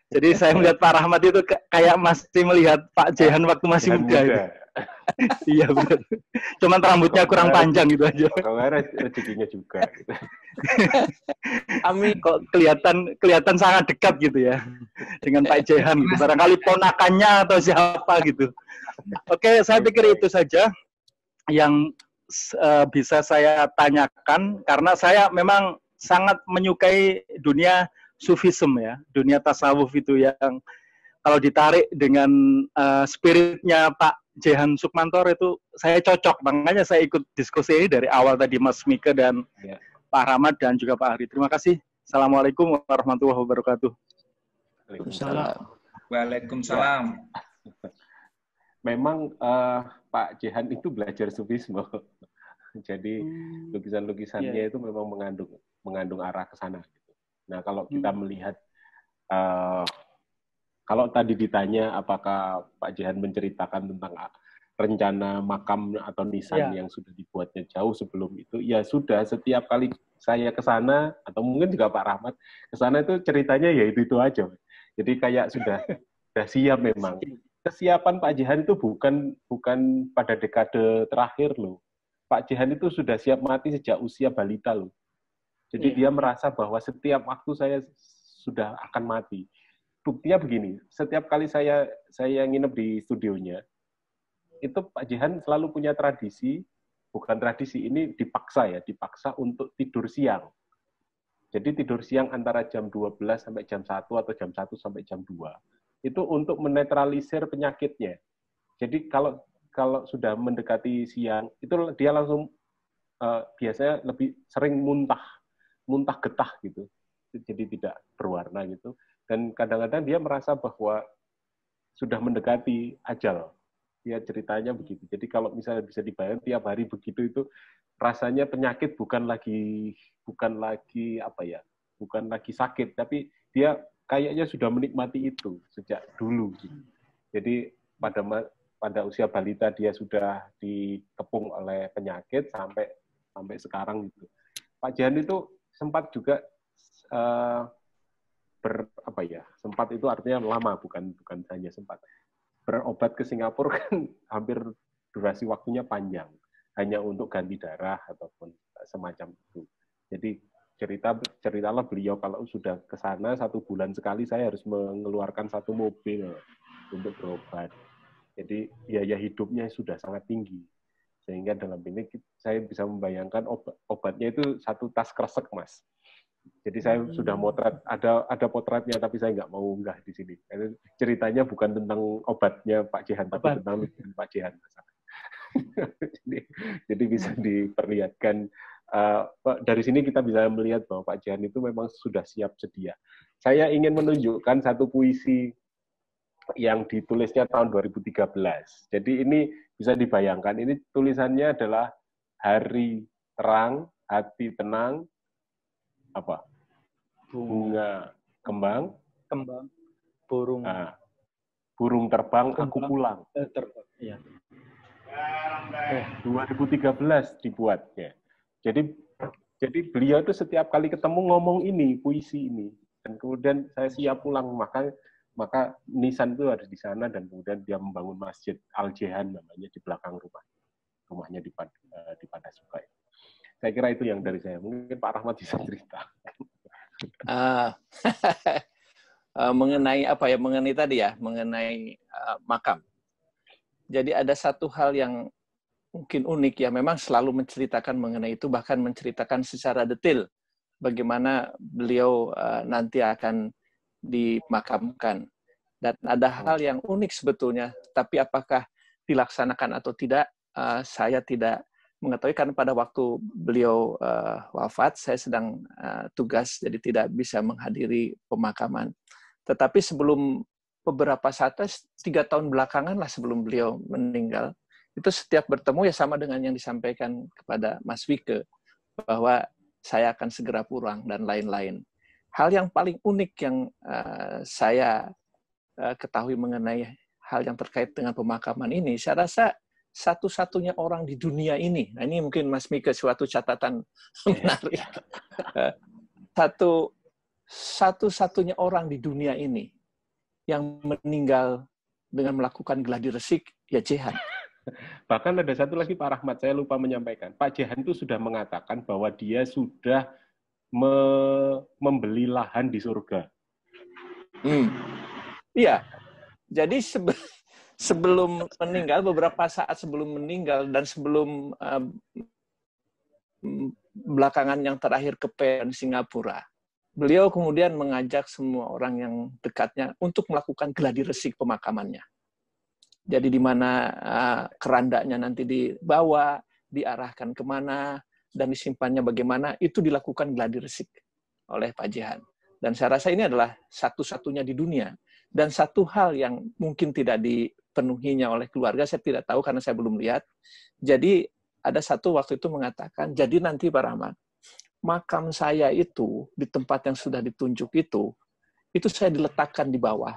Jadi saya melihat Pak Rahmat itu kayak masih melihat Pak Jehan waktu masih muda. Iya benar. Cuman rambutnya kurang panjang gitu aja. Kalau rezekinya juga. Gitu. Amin. Kok kelihatan sangat dekat gitu ya dengan Pak Jehan gitu. Barangkali ponakannya atau siapa gitu. Oke, saya pikir itu saja yang bisa saya tanyakan, karena saya memang sangat menyukai dunia sufisme ya, dunia tasawuf itu yang kalau ditarik dengan spiritnya Pak Jehan Sukmantoro itu saya cocok, makanya saya ikut diskusi ini dari awal tadi Mas Mika dan Pak Rahmat dan juga Pak Hari. Terima kasih. Assalamualaikum warahmatullahi wabarakatuh. Waalaikumsalam. Memang Pak Jehan itu belajar sufisme. Jadi lukisan-lukisannya itu memang mengandung arah ke sana. Nah, kalau kita melihat, kalau tadi ditanya apakah Pak Jehan menceritakan tentang rencana makam atau nisan yang sudah dibuatnya jauh sebelum itu, ya sudah setiap kali saya ke sana atau mungkin juga Pak Rahmat ke sana itu ceritanya ya itu aja. Jadi kayak sudah siap memang. Kesiapan Pak Jehan itu bukan pada dekade terakhir loh. Pak Jehan itu sudah siap mati sejak usia balita loh. Jadi dia merasa bahwa setiap waktu saya sudah akan mati. Buktinya begini, setiap kali saya nginep di studionya, itu Pak Jehan selalu punya tradisi, bukan tradisi, ini dipaksa untuk tidur siang. Jadi tidur siang antara jam 12 sampai jam 1 atau jam 1 sampai jam 2. Itu untuk menetralisir penyakitnya. Jadi kalau sudah mendekati siang, itu dia langsung biasanya lebih sering muntah getah gitu. Jadi tidak berwarna gitu. Dan kadang-kadang dia merasa bahwa sudah mendekati ajal. Dia ceritanya begitu. Jadi kalau misalnya bisa dibayangkan tiap hari begitu itu rasanya penyakit bukan lagi sakit, tapi dia kayaknya sudah menikmati itu sejak dulu. Jadi pada usia balita dia sudah dikepung oleh penyakit sampai sekarang gitu. Pak Jehan itu sempat juga sempat itu artinya lama, bukan hanya sempat. Berobat ke Singapura kan hampir durasi waktunya panjang, hanya untuk ganti darah ataupun semacam itu. Jadi ceritalah beliau kalau sudah ke sana 1 bulan sekali saya harus mengeluarkan 1 mobil untuk berobat. Jadi biaya hidupnya sudah sangat tinggi. Sehingga dalam ini saya bisa membayangkan obatnya itu 1 tas kresek, Mas. Jadi saya sudah motret, ada potretnya, tapi saya nggak mau unggah di sini. Ceritanya bukan tentang obatnya Pak Jehan, tapi tentang Pak Jehan. Jadi bisa diperlihatkan, dari sini kita bisa melihat bahwa Pak Jehan itu memang sudah siap sedia. Saya ingin menunjukkan 1 puisi yang ditulisnya tahun 2013. Jadi ini bisa dibayangkan, ini tulisannya adalah hari terang, hati tenang, bunga kembang, burung terbang, aku pulang. 2013 dibuatnya. Jadi beliau itu setiap kali ketemu ngomong ini, puisi ini, dan kemudian saya siap pulang, maka nisan itu ada di sana, dan kemudian dia membangun masjid Al-Jehan namanya di belakang rumahnya di Padasuka. Saya kira itu yang dari saya. Mungkin Pak Rahmat bisa cerita. Mengenai mengenai tadi ya, mengenai makam. Jadi ada satu hal yang mungkin unik ya, memang selalu menceritakan mengenai itu, bahkan menceritakan secara detail bagaimana beliau nanti akan dimakamkan. Dan ada hal yang unik sebetulnya, tapi apakah dilaksanakan atau tidak, saya tidak mengetahui, karena pada waktu beliau wafat, saya sedang tugas, jadi tidak bisa menghadiri pemakaman. Tetapi sebelum beberapa saat, 3 tahun belakangan lah sebelum beliau meninggal, itu setiap bertemu ya sama dengan yang disampaikan kepada Mas Wike, bahwa saya akan segera pulang dan lain-lain. Hal yang paling unik yang saya ketahui mengenai hal yang terkait dengan pemakaman ini, saya rasa satu-satunya orang di dunia ini, nah ini mungkin Mas Mika suatu catatan menarik, satu-satunya orang di dunia ini yang meninggal dengan melakukan gladi resik, ya Jehan. Bahkan ada satu lagi Pak Rahmat, saya lupa menyampaikan. Pak Jehan itu sudah mengatakan bahwa dia sudah membeli lahan di surga. Iya, jadi sebelum meninggal, beberapa saat sebelum meninggal dan sebelum belakangan yang terakhir ke Singapura, beliau kemudian mengajak semua orang yang dekatnya untuk melakukan gladi resik pemakamannya. Jadi di mana kerandanya nanti dibawa, diarahkan kemana, dan disimpannya bagaimana, itu dilakukan gladi resik oleh Pak Jehan. Dan saya rasa ini adalah satu-satunya di dunia. Dan satu hal yang mungkin tidak dipenuhinya oleh keluarga, saya tidak tahu karena saya belum lihat. Jadi ada satu waktu itu mengatakan, jadi nanti Pak Rahmat, makam saya itu di tempat yang sudah ditunjuk itu saya diletakkan di bawah.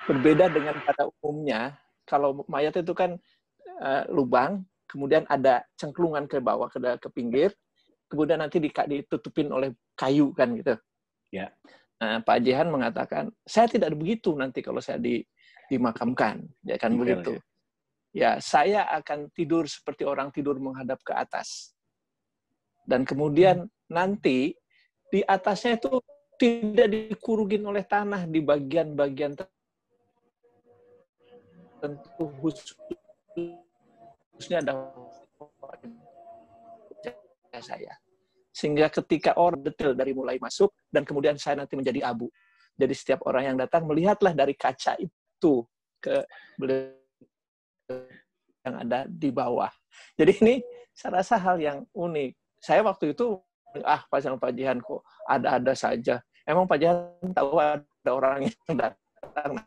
Berbeda dengan pada umumnya, kalau mayat itu kan lubang, kemudian ada cengklungan ke bawah ke pinggir, kemudian nanti ditutupin oleh kayu kan gitu. Ya. Nah, Pak Jehan mengatakan, saya tidak begitu nanti kalau saya dimakamkan, ya kan begitu. Ya, saya akan tidur seperti orang tidur menghadap ke atas. Dan kemudian nanti di atasnya itu tidak dikurungin oleh tanah di bagian-bagian tertentu, khususnya ada saya. Sehingga ketika orang detail dari mulai masuk dan kemudian saya nanti menjadi abu. Jadi setiap orang yang datang melihatlah dari kaca itu ke beliau yang ada di bawah. Jadi ini saya rasa hal yang unik. Saya waktu itu, Pak Jehan kok ada-ada saja. Emang Pak Jehan tahu ada orang yang datang.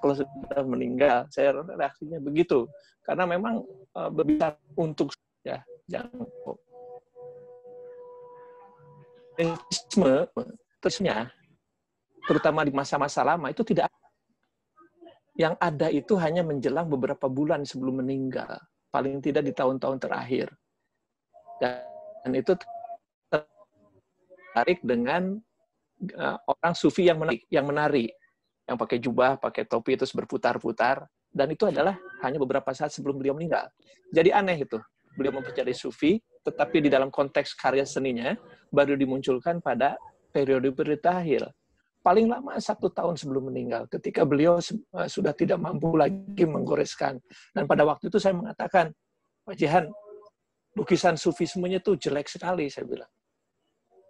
Kalau sudah meninggal, saya reaksinya begitu. Karena memang berbicara untuk ya, jangan terusnya, terutama di masa-masa lama itu tidak ada. Yang ada itu hanya menjelang beberapa bulan sebelum meninggal, paling tidak di tahun-tahun terakhir. Dan itu tertarik dengan orang sufi yang menari, yang pakai jubah, pakai topi terus berputar-putar, dan itu adalah hanya beberapa saat sebelum beliau meninggal. Jadi aneh itu, beliau mempelajari sufi, tetapi di dalam konteks karya seninya baru dimunculkan pada periode terakhir. Paling lama 1 tahun sebelum meninggal, ketika beliau sudah tidak mampu lagi menggoreskan. Dan pada waktu itu saya mengatakan, Pak Jehan, lukisan sufismenya itu jelek sekali, saya bilang.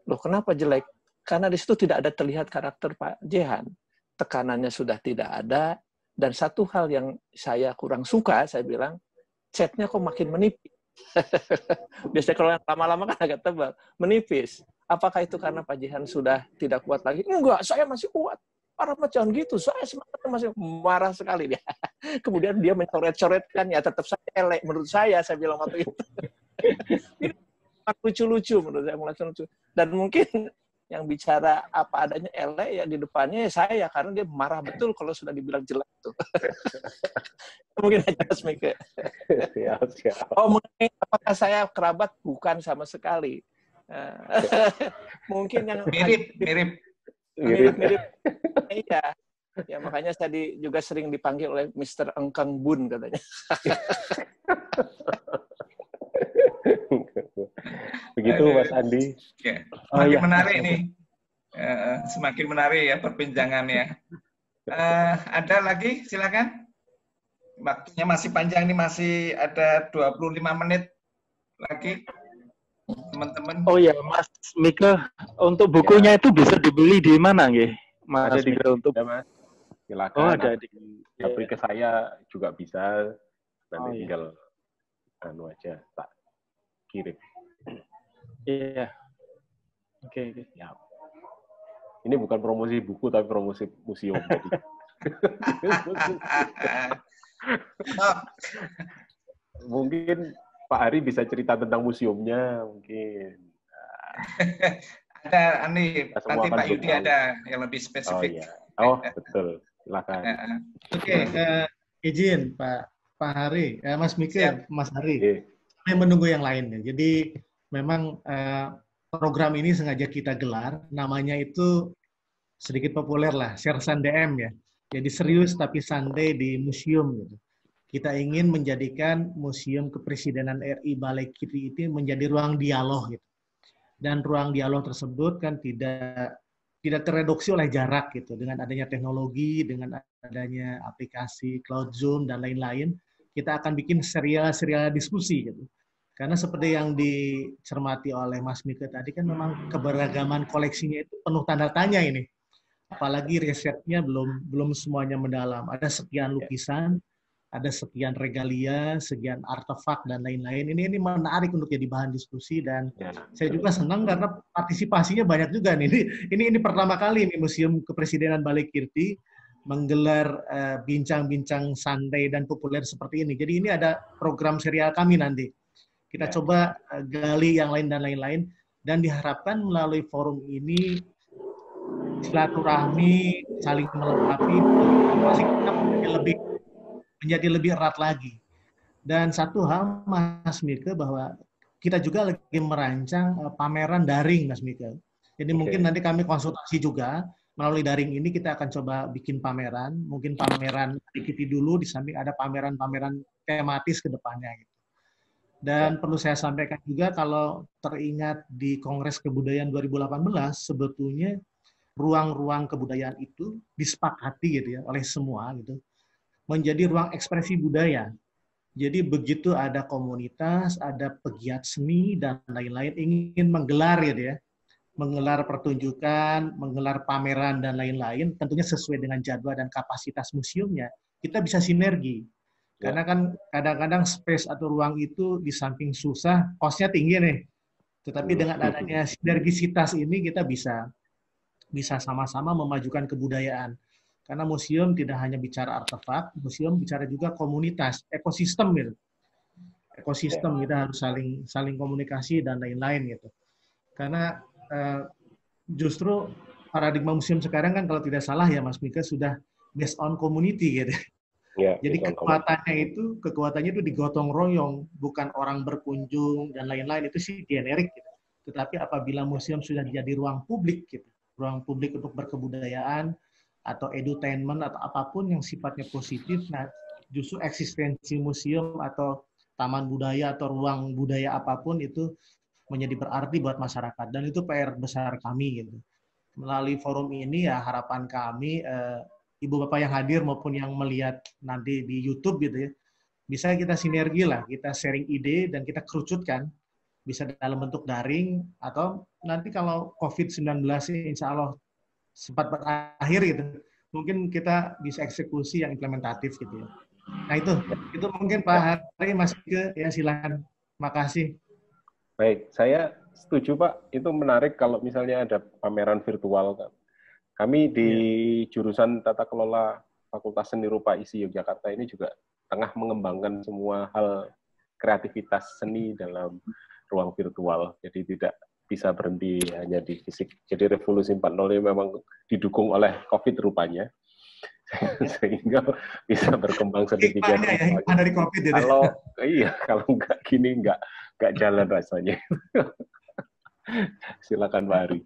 Loh, kenapa jelek? Karena di situ tidak ada terlihat karakter Pak Jehan. Tekanannya sudah tidak ada, dan satu hal yang saya kurang suka, saya bilang, catnya kok makin menipis. Biasanya kalau yang lama-lama kan agak tebal, menipis. Apakah itu karena Pak Jehan sudah tidak kuat lagi? Enggak, saya masih kuat. Para macam gitu, saya semangat masih marah sekali dia. Kemudian dia mencoret-coretkan, ya tetap saya elek menurut saya bilang waktu itu. Ini lucu-lucu menurut saya, mulai lucu. Dan mungkin yang bicara apa adanya elek ya di depannya saya, karena dia marah betul kalau sudah dibilang jelek itu. Mungkin aja Mike. Oh, mengenai apakah saya kerabat? Bukan sama sekali. Mungkin yang mirip. Iya. Ya makanya saya juga sering dipanggil oleh Mr. Engkang Bun katanya. Begitu Mas Andi. Ya. Semakin menarik nih. Semakin menarik ya perbincangannya. Ada lagi, silakan. Waktunya masih panjang nih, masih ada 25 menit lagi. Teman-teman. Oh ya, Mas Mike, untuk bukunya itu bisa dibeli di mana nggih? Mas Mike untuk Mas. Silakan. Oh, ada di Tapi ke saya juga bisa. Nanti tinggal aja tak kirim. Iya. Oke. Ya. Ini bukan promosi buku tapi promosi museum tadi. Mungkin Pak Hari bisa cerita tentang museumnya mungkin. Ada nanti Pak Yudi ada yang lebih spesifik. Oh betul. Silakan. Oke, izin Pak Hari, Mas Mike, Mas Hari. Saya menunggu yang lainnya. Jadi memang program ini sengaja kita gelar, namanya itu sedikit populer lah, Sersan DM ya. Jadi serius tapi santai di museum gitu. Kita ingin menjadikan Museum Kepresidenan RI Balai Kiri itu menjadi ruang dialog gitu. Dan ruang dialog tersebut kan tidak tereduksi oleh jarak gitu. Dengan adanya teknologi, dengan adanya aplikasi Cloud Zoom dan lain-lain, kita akan bikin serial diskusi gitu. Karena seperti yang dicermati oleh Mas Mike tadi kan memang keberagaman koleksinya itu penuh tanda tanya ini. Apalagi risetnya belum semuanya mendalam. Ada sekian lukisan, ada sekian regalia, sekian artefak dan lain-lain. Ini menarik untuk jadi bahan diskusi dan saya juga senang karena partisipasinya banyak juga nih. Ini pertama kali nih Museum Kepresidenan Balai Kirti menggelar bincang-bincang santai dan populer seperti ini. Jadi ini ada program serial kami nanti. Kita coba gali yang lain dan lain-lain dan diharapkan melalui forum ini silaturahmi, saling melengkapi, masih kita menjadi lebih erat lagi. Dan satu hal, Mas Mika, bahwa kita juga lagi merancang pameran daring, Mas Mika. Jadi mungkin nanti kami konsultasi juga, melalui daring ini kita akan coba bikin pameran, mungkin pameran sedikit dulu, di samping ada pameran-pameran tematis ke depannya. Dan perlu saya sampaikan juga, kalau teringat di Kongres Kebudayaan 2018, sebetulnya ruang-ruang kebudayaan itu disepakati gitu ya oleh semua gitu, menjadi ruang ekspresi budaya. Jadi begitu ada komunitas, ada pegiat seni dan lain-lain ingin menggelar gitu ya, menggelar pertunjukan, menggelar pameran dan lain-lain, tentunya sesuai dengan jadwal dan kapasitas museumnya, kita bisa sinergi. Karena kan kadang-kadang space atau ruang itu di samping susah, cost-nya tinggi nih. Tetapi dengan adanya sinergisitas ini kita bisa sama-sama memajukan kebudayaan. Karena museum tidak hanya bicara artefak, museum bicara juga komunitas, ekosistem gitu. Ekosistem kita harus saling komunikasi dan lain-lain gitu. Karena justru paradigma museum sekarang kan kalau tidak salah ya Mas Mika sudah based on community gitu. Ya, jadi kekuatannya itu digotong royong, bukan orang berkunjung dan lain-lain, itu sih generik gitu. Tetapi apabila museum sudah jadi ruang publik gitu, ruang publik untuk berkebudayaan atau edutainment atau apapun yang sifatnya positif, nah justru eksistensi museum atau taman budaya atau ruang budaya apapun itu menjadi berarti buat masyarakat, dan itu PR besar kami gitu. Melalui forum ini ya harapan kami Ibu Bapak yang hadir maupun yang melihat nanti di YouTube gitu ya, bisa kita sinergi lah, kita sharing ide dan kita kerucutkan, bisa dalam bentuk daring atau nanti kalau COVID-19 insya Allah sempat berakhir gitu, mungkin kita bisa eksekusi yang implementatif gitu ya. Nah itu mungkin Pak Hari, Mas Ike, ya silakan. Makasih. Baik, saya setuju Pak, itu menarik kalau misalnya ada pameran virtual kan. Kami di jurusan Tata Kelola Fakultas Seni Rupa ISI Yogyakarta ini juga tengah mengembangkan semua hal kreativitas seni dalam ruang virtual. Jadi tidak bisa berhenti hanya di fisik. Jadi Revolusi 4.0 ini memang didukung oleh COVID rupanya. Sehingga bisa berkembang sedemikian rupa. Dari COVID itu. Kalau nggak gini nggak jalan rasanya. Silakan Pak Hari.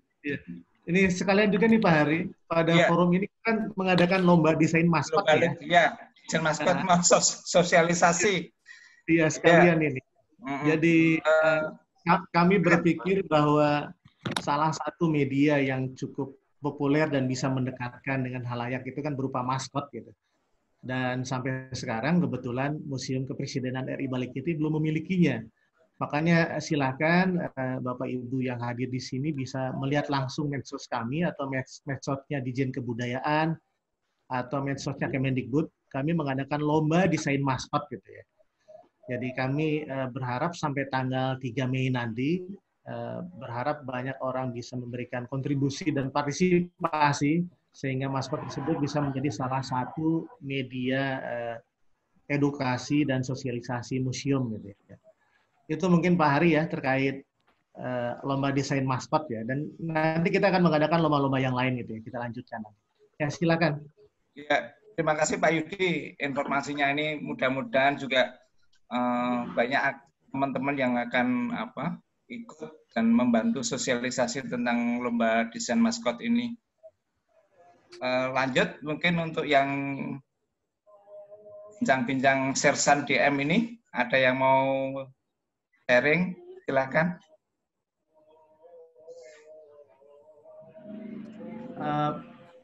Ini sekalian juga nih Pak Hari, pada forum ini kan mengadakan lomba desain maskot ya. Iya, desain maskot, sosialisasi. Iya, sekalian ini. Jadi kami berpikir bahwa salah satu media yang cukup populer dan bisa mendekatkan dengan halayak itu kan berupa maskot gitu. Dan sampai sekarang kebetulan Museum Kepresidenan RI Balikiti belum memilikinya. Makanya silakan Bapak Ibu yang hadir di sini bisa melihat langsung medsos kami atau medsosnya Dijen Kebudayaan atau medsosnya Kemendikbud. Kami mengadakan lomba desain maskot gitu ya. Jadi kami berharap sampai tanggal 3 Mei nanti berharap banyak orang bisa memberikan kontribusi dan partisipasi sehingga maskot tersebut bisa menjadi salah satu media edukasi dan sosialisasi museum gitu ya. Itu mungkin Pak Hari ya terkait lomba desain maskot ya, dan nanti kita akan mengadakan lomba-lomba yang lain gitu ya, kita lanjutkan. Ya silakan. Ya, terima kasih Pak Yudi informasinya ini, mudah-mudahan juga banyak teman-teman yang akan ikut dan membantu sosialisasi tentang lomba desain maskot ini. Lanjut mungkin untuk yang bincang-bincang sersan DM ini, ada yang mau sharing, silakan.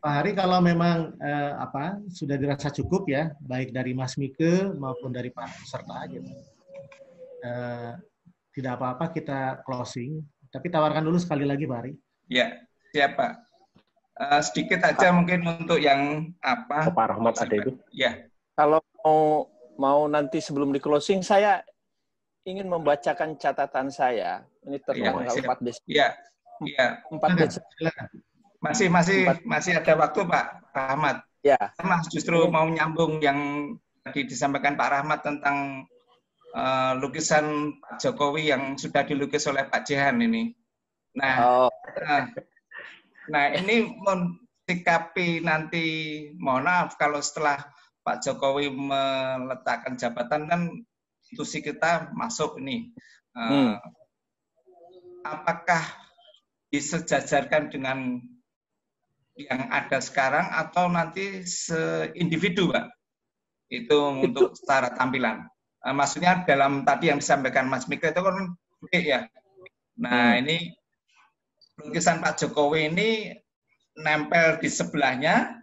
Pak Hari, kalau memang sudah dirasa cukup ya, baik dari Mas Mike maupun dari Pak peserta gitu. Tidak apa-apa kita closing, tapi tawarkan dulu sekali lagi Pak Hari. Ya, siap Pak. Sedikit aja mungkin untuk yang Pak Rahmat ada itu. Ya. Kalau mau nanti sebelum di closing, saya ingin membacakan catatan saya. Ini tertanggal 4 Desember. Iya. 4 Desember. Masih ada waktu Pak Rahmat. Ya. Mas justru mau nyambung yang tadi disampaikan Pak Rahmat tentang lukisan Pak Jokowi yang sudah dilukis oleh Pak Jehan ini. Nah, ini sikapi nanti, mohon maaf kalau setelah Pak Jokowi meletakkan jabatan kan institusi kita masuk ini. Apakah disejajarkan dengan yang ada sekarang atau nanti seindividu, Pak? Itu untuk secara tampilan. Maksudnya dalam tadi yang disampaikan Mas Mika itu kan ya. Nah, ini lukisan Pak Jokowi ini nempel di sebelahnya.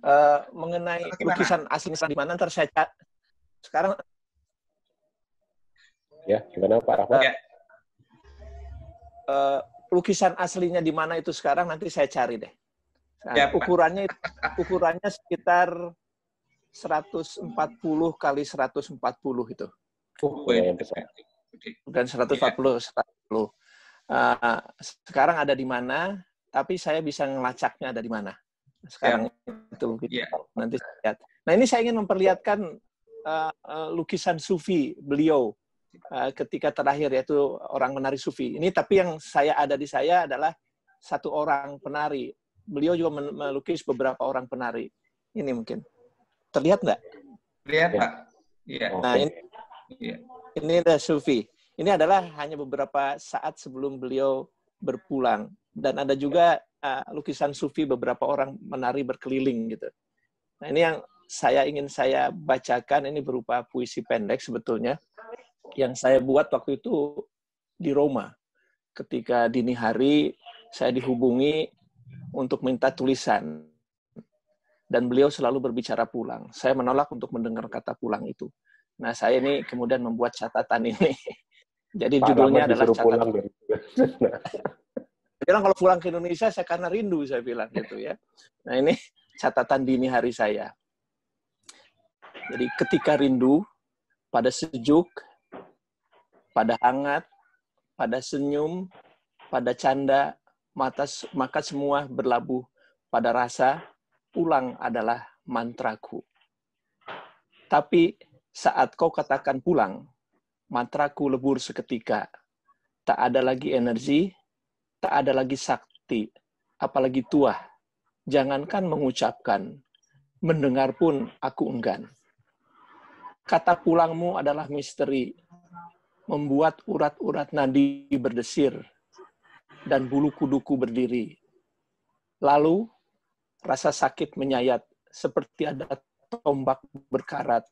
Mengenai lukisan aslinya di mana, ntar saya sekarang. Ya, gimana Pak Rahmat? Ya. Lukisan aslinya di mana itu sekarang nanti saya cari deh. Nah, ya, ukurannya sekitar 140 kali 140 itu. Dan 140. Sekarang ada di mana? Tapi saya bisa ngelacaknya ada di mana. Sekarang itu nanti saya lihat. Nah, ini saya ingin memperlihatkan lukisan sufi beliau ketika terakhir, yaitu orang menari sufi. Ini tapi yang ada di saya adalah satu orang penari. Beliau juga melukis beberapa orang penari. Ini mungkin terlihat nggak? Terlihat, Pak. Iya. Nah, ini ada sufi. Ini adalah hanya beberapa saat sebelum beliau berpulang. Dan ada juga lukisan sufi beberapa orang menari berkeliling gitu. Nah, ini yang ingin saya bacakan. Ini berupa puisi pendek sebetulnya yang saya buat waktu itu di Roma. Ketika dini hari saya dihubungi untuk minta tulisan. Dan beliau selalu berbicara pulang. Saya menolak untuk mendengar kata pulang itu. Nah, saya ini kemudian membuat catatan ini. Jadi Pak judulnya adalah catatan. Bilang kalau pulang ke Indonesia saya karena rindu, saya bilang gitu ya. Nah, ini catatan dini hari saya. Jadi ketika rindu, pada sejuk, pada hangat, pada senyum, pada canda, maka semua berlabuh pada rasa, pulang adalah mantraku. Tapi saat kau katakan pulang, mantraku lebur seketika. Tak ada lagi energi, tak ada lagi sakti, apalagi tuah. Jangankan mengucapkan, mendengar pun aku enggan. Kata pulangmu adalah misteri, membuat urat-urat nadi berdesir, dan bulu kuduku berdiri. Lalu, rasa sakit menyayat, seperti ada tombak berkarat,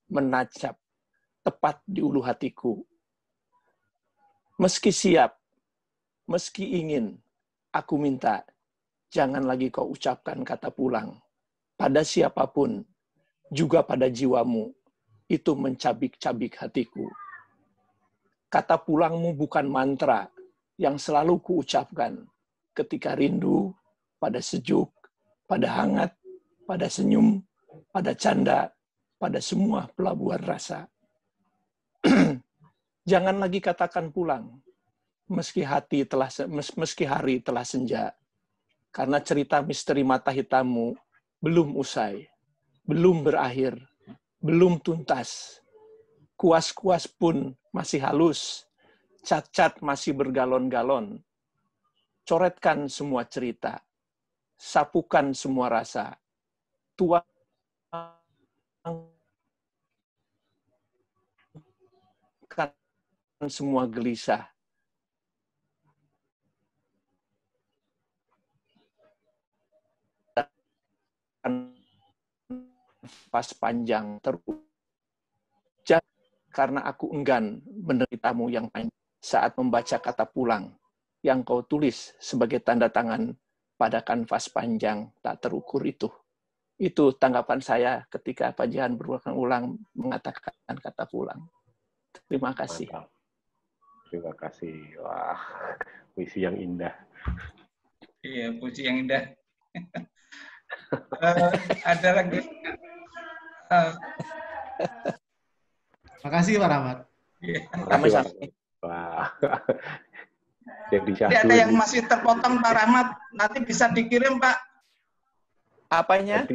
menancap, tepat di ulu hatiku. Meski siap, meski ingin, aku minta, jangan lagi kau ucapkan kata pulang. Pada siapapun, juga pada jiwamu, itu mencabik-cabik hatiku. Kata pulangmu bukan mantra yang selalu kuucapkan ketika rindu, pada sejuk, pada hangat, pada senyum, pada canda, pada semua pelabuhan rasa. Jangan lagi katakan pulang, meski hari telah senja, karena cerita misteri mata hitammu belum usai, belum berakhir, belum tuntas. Kuas-kuas pun masih halus, cat-cat masih bergalon-galon. Coretkan semua cerita, sapukan semua rasa, tuangkan semua gelisah. Nafas panjang terucap karena aku enggan menderitamu yang panjang saat membaca kata pulang yang kau tulis sebagai tanda tangan pada kanvas panjang tak terukur itu. Itu tanggapan saya ketika Pak Jihan berulang-ulang mengatakan kata pulang. Terima kasih. Mantap. Terima kasih. Wah, puisi yang indah. Iya, puisi yang indah. Ada lagi. Makasih Pak Rahmat. Wah. Jadi ada yang masih terpotong Pak Rahmat, nanti bisa dikirim Pak. Apanya?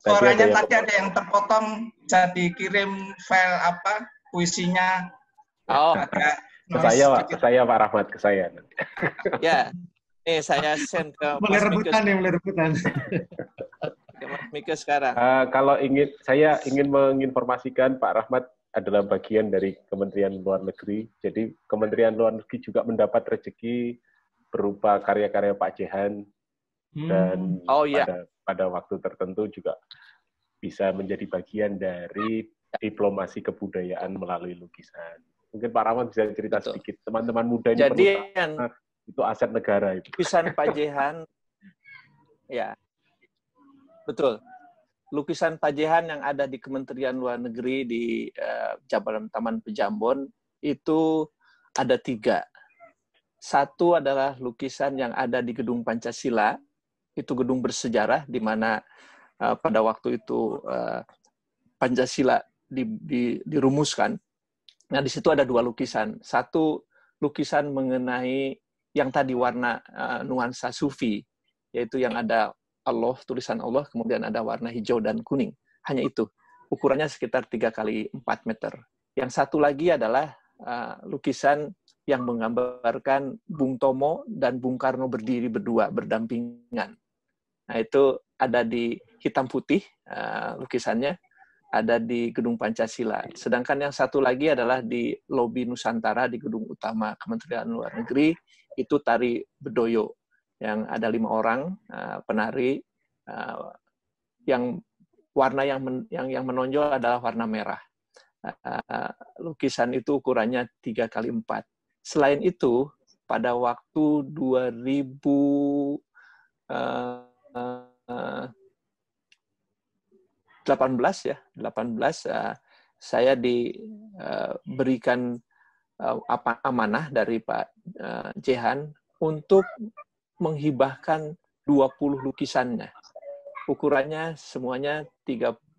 Suaranya tadi ada yang terpotong, bisa dikirim file apa puisinya. Oh. Ke saya Pak Rahmat, ke saya. Ya, saya send ke boleh rebutan. Mika sekarang. Kalau saya ingin menginformasikan Pak Rahmat adalah bagian dari Kementerian Luar Negeri. Jadi Kementerian Luar Negeri juga mendapat rezeki berupa karya-karya Pak Jehan dan pada waktu tertentu juga bisa menjadi bagian dari diplomasi kebudayaan melalui lukisan. Mungkin Pak Rahmat bisa cerita sedikit. Teman-teman muda ini itu aset negara itu. Lukisan Pak Jehan, ya betul. Lukisan Pak Jehan yang ada di Kementerian Luar Negeri di Taman Pejambon itu ada 3. Satu adalah lukisan yang ada di Gedung Pancasila, itu gedung bersejarah di mana pada waktu itu Pancasila dirumuskan. Nah, di situ ada 2 lukisan. Satu lukisan mengenai yang tadi warna nuansa sufi, yaitu yang ada Allah, tulisan Allah, kemudian ada warna hijau dan kuning. Hanya itu. Ukurannya sekitar 3x4 meter. Yang satu lagi adalah lukisan yang menggambarkan Bung Tomo dan Bung Karno berdiri berdua, berdampingan. Nah, itu ada di hitam putih lukisannya, ada di Gedung Pancasila. Sedangkan yang satu lagi adalah di lobi Nusantara di Gedung Utama Kementerian Luar Negeri, itu tari Bedoyo, yang ada 5 orang penari, yang warna yang menonjol adalah warna merah. Lukisan itu ukurannya 3x4. Selain itu, pada waktu 2018 saya diberikan amanah dari Pak Jehan untuk menghibahkan 20 lukisannya. Ukurannya semuanya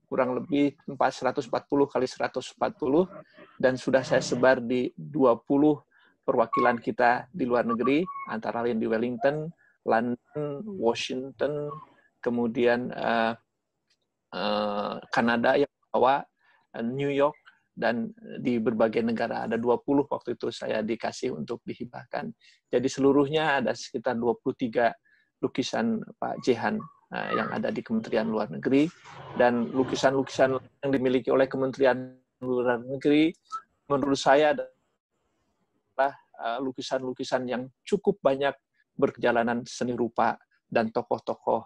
kurang lebih 440 kali 140, dan sudah saya sebar di 20 perwakilan kita di luar negeri, antara lain di Wellington, London, Washington, kemudian Kanada yang bawa, New York, dan di berbagai negara. Ada 20 waktu itu saya dikasih untuk dihibahkan. Jadi seluruhnya ada sekitar 23 lukisan Pak Jehan yang ada di Kementerian Luar Negeri, dan lukisan-lukisan yang dimiliki oleh Kementerian Luar Negeri menurut saya adalah lukisan-lukisan yang cukup banyak berjalanan seni rupa dan tokoh-tokoh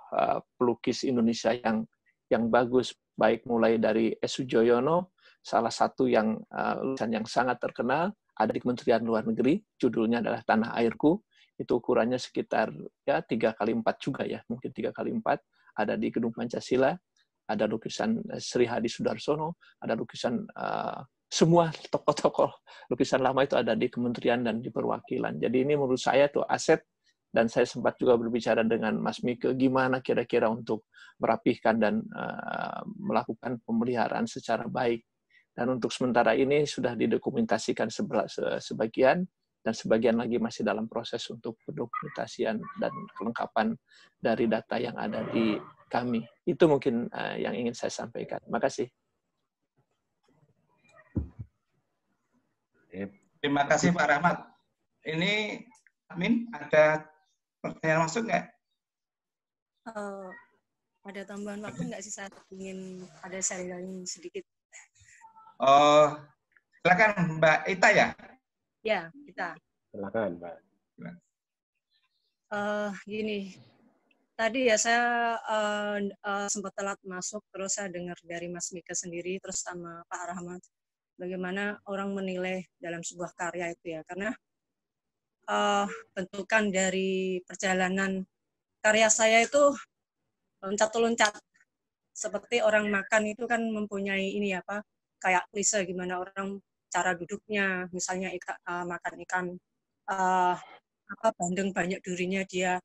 pelukis Indonesia yang bagus, baik mulai dari S. Sujoyono, salah satu lukisan yang sangat terkenal ada di Kementerian Luar Negeri, judulnya adalah Tanah Airku. Itu ukurannya sekitar 3x4 juga ya, mungkin 3x4, ada di Gedung Pancasila, ada lukisan Sri Hadi Sudarsono, ada lukisan semua tokoh-tokoh lukisan lama itu ada di kementerian dan di perwakilan. Jadi ini menurut saya tuh aset, dan saya sempat juga berbicara dengan Mas Mika gimana kira-kira untuk merapihkan dan melakukan pemeliharaan secara baik. Dan untuk sementara ini sudah didokumentasikan sebagian, dan sebagian lagi masih dalam proses untuk pendokumentasian dan kelengkapan dari data yang ada di kami. Itu mungkin yang ingin saya sampaikan. Terima kasih. Terima kasih Pak Rahmat. Ini admin ada pertanyaan masuk nggak? Ada tambahan waktu nggak sih, saya ingin ada sharing sedikit. Oh, silakan Mbak Ita ya. Ya, kita. Silakan, Mbak. Gini, tadi ya saya sempat telat masuk, terus saya dengar dari Mas Mika sendiri, terus sama Pak Rahmat, bagaimana orang menilai dalam sebuah karya itu ya, karena bentukan dari perjalanan karya saya itu loncat-loncat, seperti orang makan itu kan mempunyai ini apa, kayak klise gimana orang cara duduknya, misalnya makan ikan bandeng banyak durinya, dia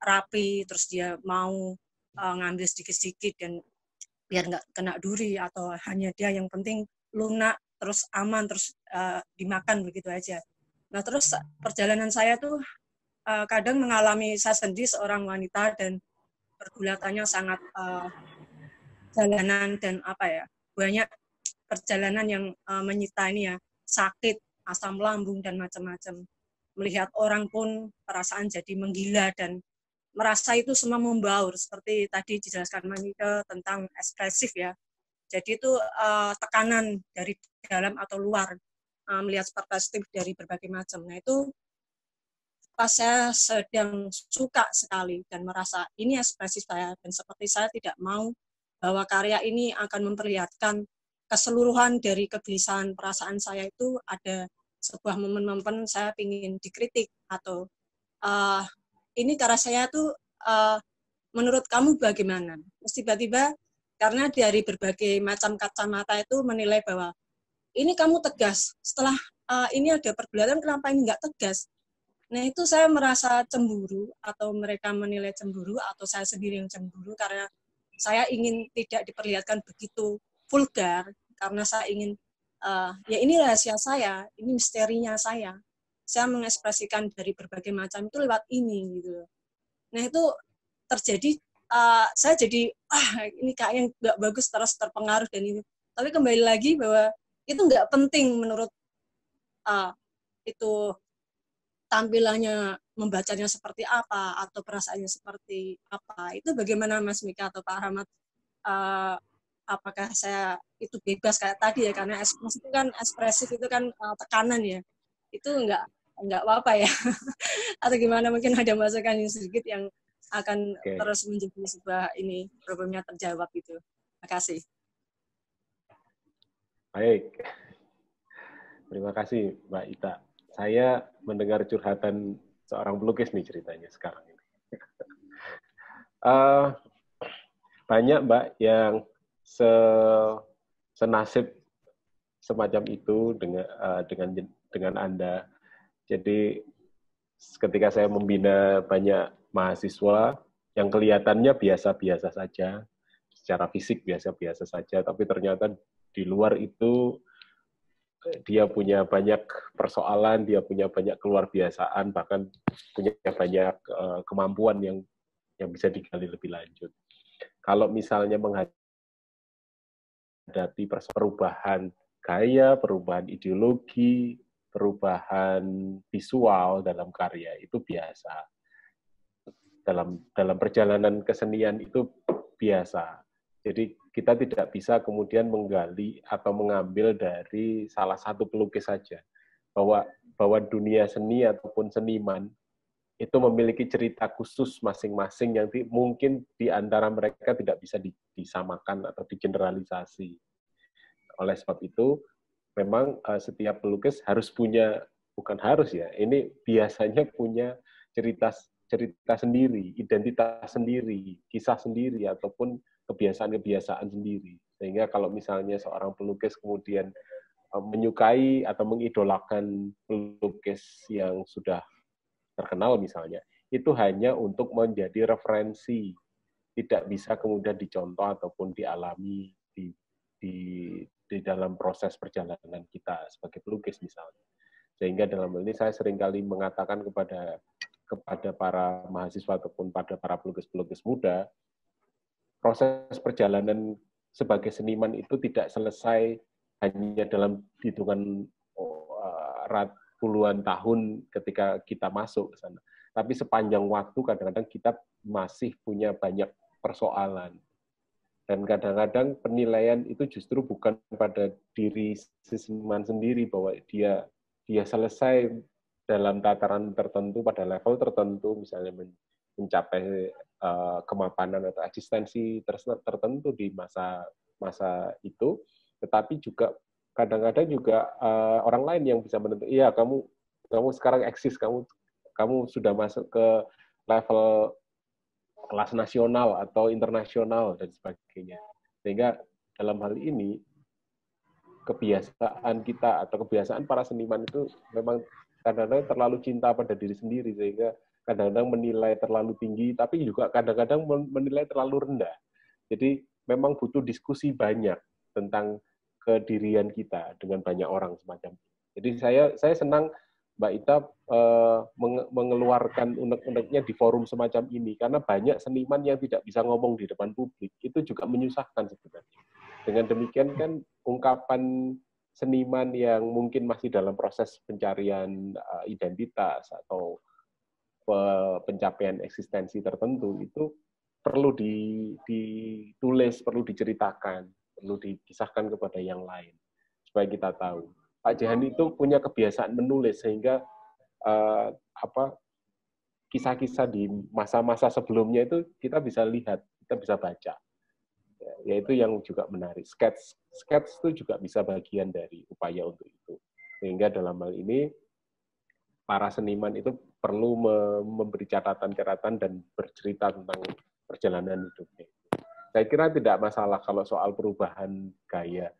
rapi, terus dia mau ngambil sedikit-sedikit dan biar nggak kena duri, atau hanya dia yang penting lunak, terus aman, terus dimakan begitu aja. Nah terus perjalanan saya tuh kadang mengalami, saya sendiri seorang wanita dan pergulatannya sangat jalanan dan banyak perjalanan yang menyita ini ya, sakit, asam lambung dan macam-macam. Melihat orang pun perasaan jadi menggila dan merasa itu semua membaur seperti tadi dijelaskan Manike tentang ekspresif ya. Jadi itu tekanan dari dalam atau luar, melihat perspektif dari berbagai macam. Nah itu pas saya sedang suka sekali dan merasa ini ekspresif saya, dan seperti saya tidak mau bahwa karya ini akan memperlihatkan keseluruhan dari kegelisahan perasaan saya, itu ada sebuah momen-momen saya ingin dikritik atau ini karya saya tuh menurut kamu bagaimana? Terus tiba-tiba karena dari berbagai macam kacamata itu menilai bahwa ini kamu tegas, setelah ini ada pergulatan kenapa ini nggak tegas? Nah itu saya merasa cemburu, atau mereka menilai cemburu, atau saya sendiri yang cemburu karena saya ingin tidak diperlihatkan begitu vulgar, karena saya ingin ya ini rahasia saya, ini misterinya saya mengekspresikan dari berbagai macam itu lewat ini gitu. Nah itu terjadi, saya jadi ini kayaknya nggak bagus, terus terpengaruh dan ini. Tapi kembali lagi bahwa itu nggak penting menurut itu tampilannya, membacanya seperti apa atau perasaannya seperti apa. Itu bagaimana Mas Mika atau Pak Ahmad? Apakah saya itu bebas kayak tadi ya, karena ekspresif itu kan tekanan ya, itu nggak apa-apa ya. Atau gimana, mungkin ada masukan yang sedikit yang akan terus menjadi sebuah ini problemnya terjawab gitu. Terima kasih. Baik, terima kasih Mbak Ita. Saya mendengar curhatan seorang pelukis nih ceritanya sekarang ini. Banyak Mbak yang senasib semacam itu dengan Anda. Jadi ketika saya membina banyak mahasiswa yang kelihatannya biasa-biasa saja, secara fisik biasa-biasa saja, tapi ternyata di luar itu dia punya banyak persoalan, dia punya banyak keluarbiasaan, bahkan punya banyak kemampuan yang bisa digali lebih lanjut. Kalau misalnya menghadapi perubahan gaya, perubahan ideologi, perubahan visual dalam karya, itu biasa. Dalam perjalanan kesenian itu biasa. Jadi kita tidak bisa kemudian menggali atau mengambil dari salah satu pelukis saja, bahwa dunia seni ataupun seniman itu memiliki cerita khusus masing-masing yang mungkin di antara mereka tidak bisa disamakan atau digeneralisasi. Oleh sebab itu, memang setiap pelukis harus punya, bukan harus ya, ini biasanya punya cerita sendiri, identitas sendiri, kisah sendiri, ataupun kebiasaan-kebiasaan sendiri. Sehingga kalau misalnya seorang pelukis kemudian menyukai atau mengidolakan pelukis yang sudah terkenal misalnya, itu hanya untuk menjadi referensi, tidak bisa kemudian dicontoh ataupun dialami di dalam proses perjalanan kita sebagai pelukis misalnya. Sehingga dalam hal ini saya seringkali mengatakan kepada para mahasiswa ataupun pada para pelukis-pelukis muda, proses perjalanan sebagai seniman itu tidak selesai hanya dalam hitungan puluhan tahun ketika kita masuk ke sana. Tapi sepanjang waktu kadang-kadang kita masih punya banyak persoalan. Dan kadang-kadang penilaian itu justru bukan pada diri seniman sendiri, bahwa dia selesai dalam tataran tertentu, pada level tertentu, misalnya mencapai kemapanan atau eksistensi tertentu di masa itu, tetapi juga kadang-kadang juga orang lain yang bisa menentukan, iya kamu sekarang eksis, kamu sudah masuk ke level kelas nasional atau internasional dan sebagainya. Sehingga dalam hal ini kebiasaan kita atau kebiasaan para seniman itu memang kadang-kadang terlalu cinta pada diri sendiri, sehingga kadang-kadang menilai terlalu tinggi, tapi juga kadang-kadang menilai terlalu rendah. Jadi memang butuh diskusi banyak tentang kedirian kita dengan banyak orang semacam itu. Jadi saya senang Mbak Ita mengeluarkan unek-uneknya di forum semacam ini, karena banyak seniman yang tidak bisa ngomong di depan publik, itu juga menyusahkan sebenarnya. Dengan demikian kan ungkapan seniman yang mungkin masih dalam proses pencarian identitas atau pencapaian eksistensi tertentu itu perlu ditulis, perlu diceritakan, perlu dikisahkan kepada yang lain supaya kita tahu. Pak Jehan itu punya kebiasaan menulis sehingga kisah-kisah di masa-masa sebelumnya itu kita bisa lihat, kita bisa baca. Yaitu yang juga menarik. Sketch itu juga bisa bagian dari upaya untuk itu. Sehingga dalam hal ini para seniman itu perlu memberi catatan-catatan dan bercerita tentang perjalanan hidupnya. Saya kira tidak masalah kalau soal perubahan gaya.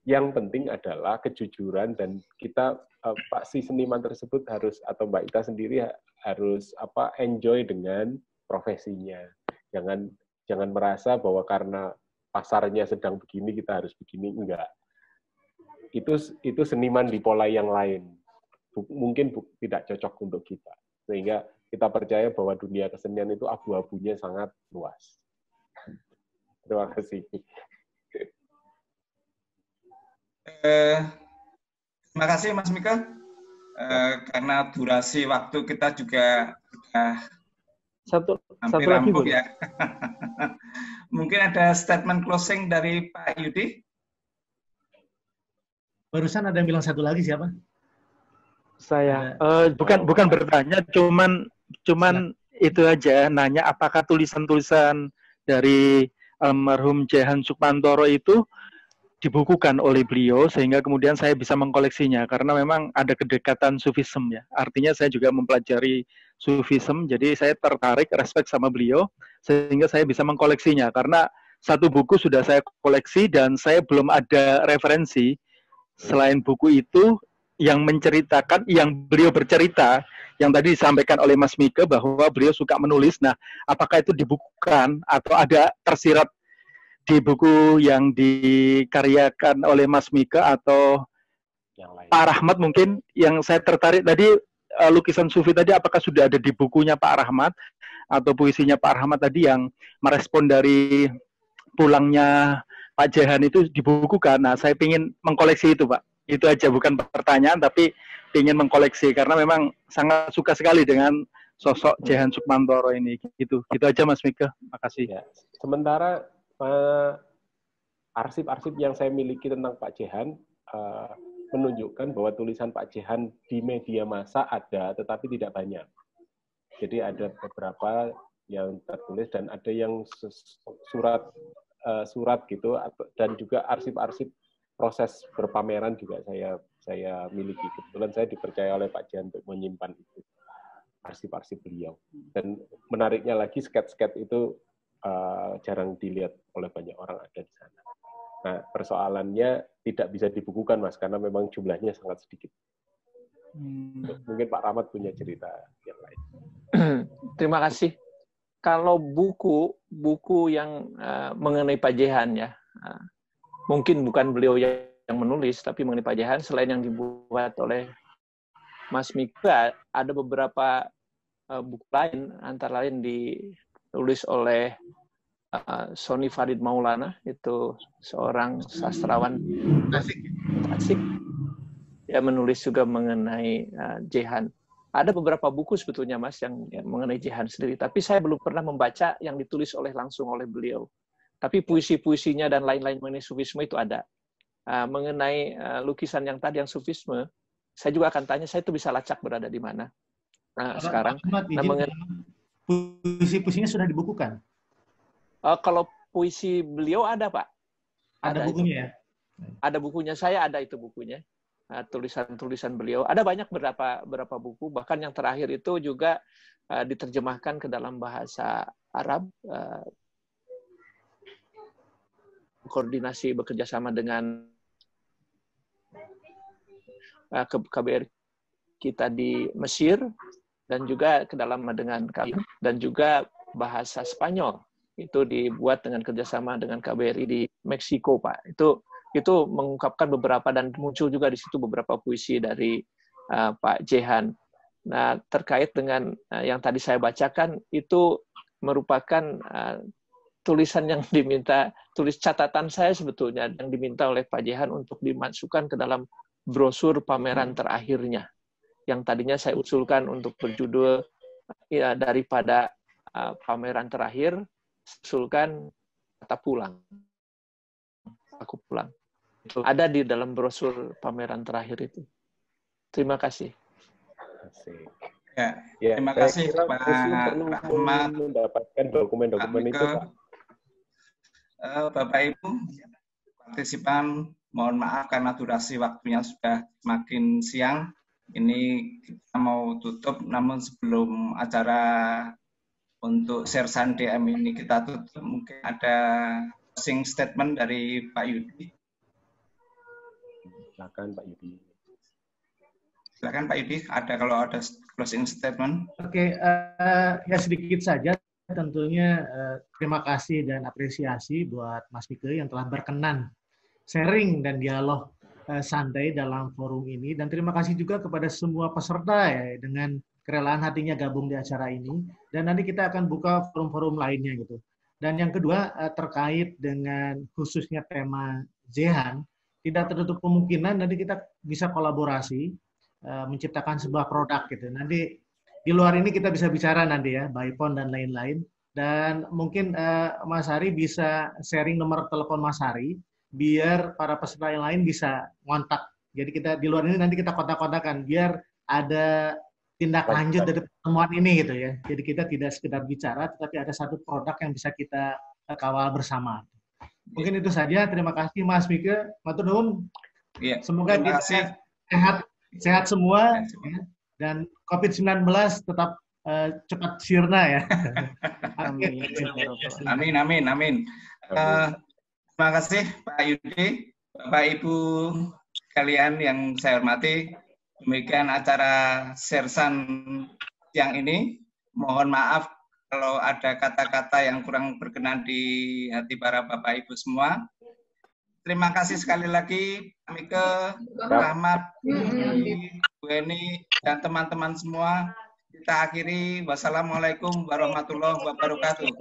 Yang penting adalah kejujuran dan kita si seniman tersebut harus atau Mbak Ita sendiri harus enjoy dengan profesinya. Jangan merasa bahwa karena pasarnya sedang begini kita harus begini, enggak. Itu seniman di pola yang lain. Mungkin tidak cocok untuk kita. Sehingga kita percaya bahwa dunia kesenian itu abu-abunya sangat luas. Terima kasih. Terima kasih Mas Mika. Karena durasi waktu kita juga sudah hampir rampung ya. Mungkin ada statement closing dari Pak Yudi? Barusan ada yang bilang satu lagi, siapa? Saya bukan bertanya, cuman itu aja, nanya apakah tulisan-tulisan dari almarhum Jehan Sukmantoro itu dibukukan oleh beliau sehingga kemudian saya bisa mengkoleksinya karena memang ada kedekatan Sufisme ya. Artinya saya juga mempelajari Sufisme, jadi saya tertarik, respect sama beliau sehingga saya bisa mengkoleksinya karena satu buku sudah saya koleksi dan saya belum ada referensi selain buku itu yang menceritakan, yang beliau bercerita, yang tadi disampaikan oleh Mas Mika bahwa beliau suka menulis. Nah, apakah itu dibukukan atau ada tersirat di buku yang dikaryakan oleh Mas Mika atau yang lain? Pak Rahmat mungkin yang saya tertarik tadi, lukisan Sufi tadi apakah sudah ada di bukunya Pak Rahmat atau puisinya Pak Rahmat tadi yang merespon dari pulangnya Pak Jehan itu dibukukan. Nah, saya ingin mengkoleksi itu, Pak. Itu aja, bukan pertanyaan, tapi ingin mengkoleksi karena memang sangat suka sekali dengan sosok Jehan Sukmantoro ini. Gitu aja, Mas Mika. Makasih. Ya. Sementara arsip-arsip yang saya miliki tentang Pak Jehan menunjukkan bahwa tulisan Pak Jehan di media massa ada, tetapi tidak banyak. Jadi ada beberapa yang tertulis dan ada yang surat gitu, dan juga arsip-arsip proses berpameran juga saya miliki. Kebetulan saya dipercaya oleh Pak Jehan untuk menyimpan itu arsip-arsip beliau. Dan menariknya lagi, sketch-sketch itu jarang dilihat oleh banyak orang ada di sana. Nah, persoalannya tidak bisa dibukukan, Mas, karena memang jumlahnya sangat sedikit. Mungkin Pak Rahmat punya cerita yang lain. Terima kasih. Kalau buku yang mengenai Pak Jehan ya, mungkin bukan beliau yang menulis, tapi mengenai Pak Jehan, selain yang dibuat oleh Mas Mika, ada beberapa buku lain, antara lain ditulis oleh Sony Farid Maulana, itu seorang sastrawan asik. Dia menulis juga mengenai Jehan. Ada beberapa buku sebetulnya, Mas, yang mengenai Jehan sendiri, tapi saya belum pernah membaca yang ditulis langsung oleh beliau. Tapi puisi-puisinya dan lain-lain mengenai Sufisme itu ada. Mengenai lukisan yang tadi, yang Sufisme, saya juga akan tanya, saya itu bisa lacak berada di mana sekarang. Puisi-puisinya sudah dibukukan? Kalau puisi beliau ada, Pak. Ada bukunya ya? Ada bukunya, saya ada itu bukunya. Tulisan-tulisan beliau. Ada banyak beberapa buku, bahkan yang terakhir itu juga diterjemahkan ke dalam bahasa Arab, koordinasi bekerjasama dengan KBRI kita di Mesir, dan juga ke dalam dengan kami, dan juga bahasa Spanyol itu dibuat dengan kerjasama dengan KBRI di Meksiko, Pak. Itu mengungkapkan beberapa, dan muncul juga di situ beberapa puisi dari Pak Jehan. Nah, terkait dengan yang tadi saya bacakan, itu merupakan tulisan yang tulis catatan saya sebetulnya, yang diminta oleh Pak Jehan untuk dimasukkan ke dalam brosur pameran terakhirnya. Yang tadinya saya usulkan untuk berjudul ya daripada pameran terakhir, usulkan kata pulang. Aku pulang. Ada di dalam brosur pameran terakhir itu. Terima kasih. Ya, terima kasih Pak Rahmat. Mendapatkan dokumen-dokumen itu, Pak. Bapak Ibu partisipan, mohon maaf karena durasi waktunya sudah makin siang. Ini kita mau tutup, namun sebelum acara untuk Sersan DM ini kita tutup, mungkin ada closing statement dari Pak Yudi. Silakan Pak Yudi. Silakan Pak Yudi, kalau ada closing statement. Oke, ya sedikit saja. Tentunya terima kasih dan apresiasi buat Mas Mike yang telah berkenan sharing dan dialog santai dalam forum ini. Dan terima kasih juga kepada semua peserta ya, dengan kerelaan hatinya gabung di acara ini. Dan nanti kita akan buka forum-forum lainnya gitu. Dan yang kedua terkait dengan khususnya tema Jehan, tidak tertutup kemungkinan nanti kita bisa kolaborasi menciptakan sebuah produk gitu. Nanti di luar ini kita bisa bicara nanti ya, by phone dan lain-lain. Dan mungkin Mas Hari bisa sharing nomor telepon Mas Hari, biar para peserta yang lain bisa ngontak. Jadi kita di luar ini nanti kita kontak-kontakan, biar ada tindak lanjut dari pertemuan ini gitu ya. Jadi kita tidak sekedar bicara, tetapi ada satu produk yang bisa kita kawal bersama. Mungkin itu saja. Terima kasih Mas Mike. Matur nuwun. Ya, semoga kita sehat semua ya. Dan COVID-19 tetap cepat sirna ya. Amin, amin, amin. Terima kasih Pak Yudi, Bapak Ibu sekalian yang saya hormati. Demikian acara Sersan siang ini. Mohon maaf kalau ada kata-kata yang kurang berkenan di hati para Bapak Ibu semua. Terima kasih sekali lagi Pak Mike, Rahmat, Bu Eni, dan teman-teman semua. Kita akhiri. Wassalamualaikum warahmatullahi wabarakatuh.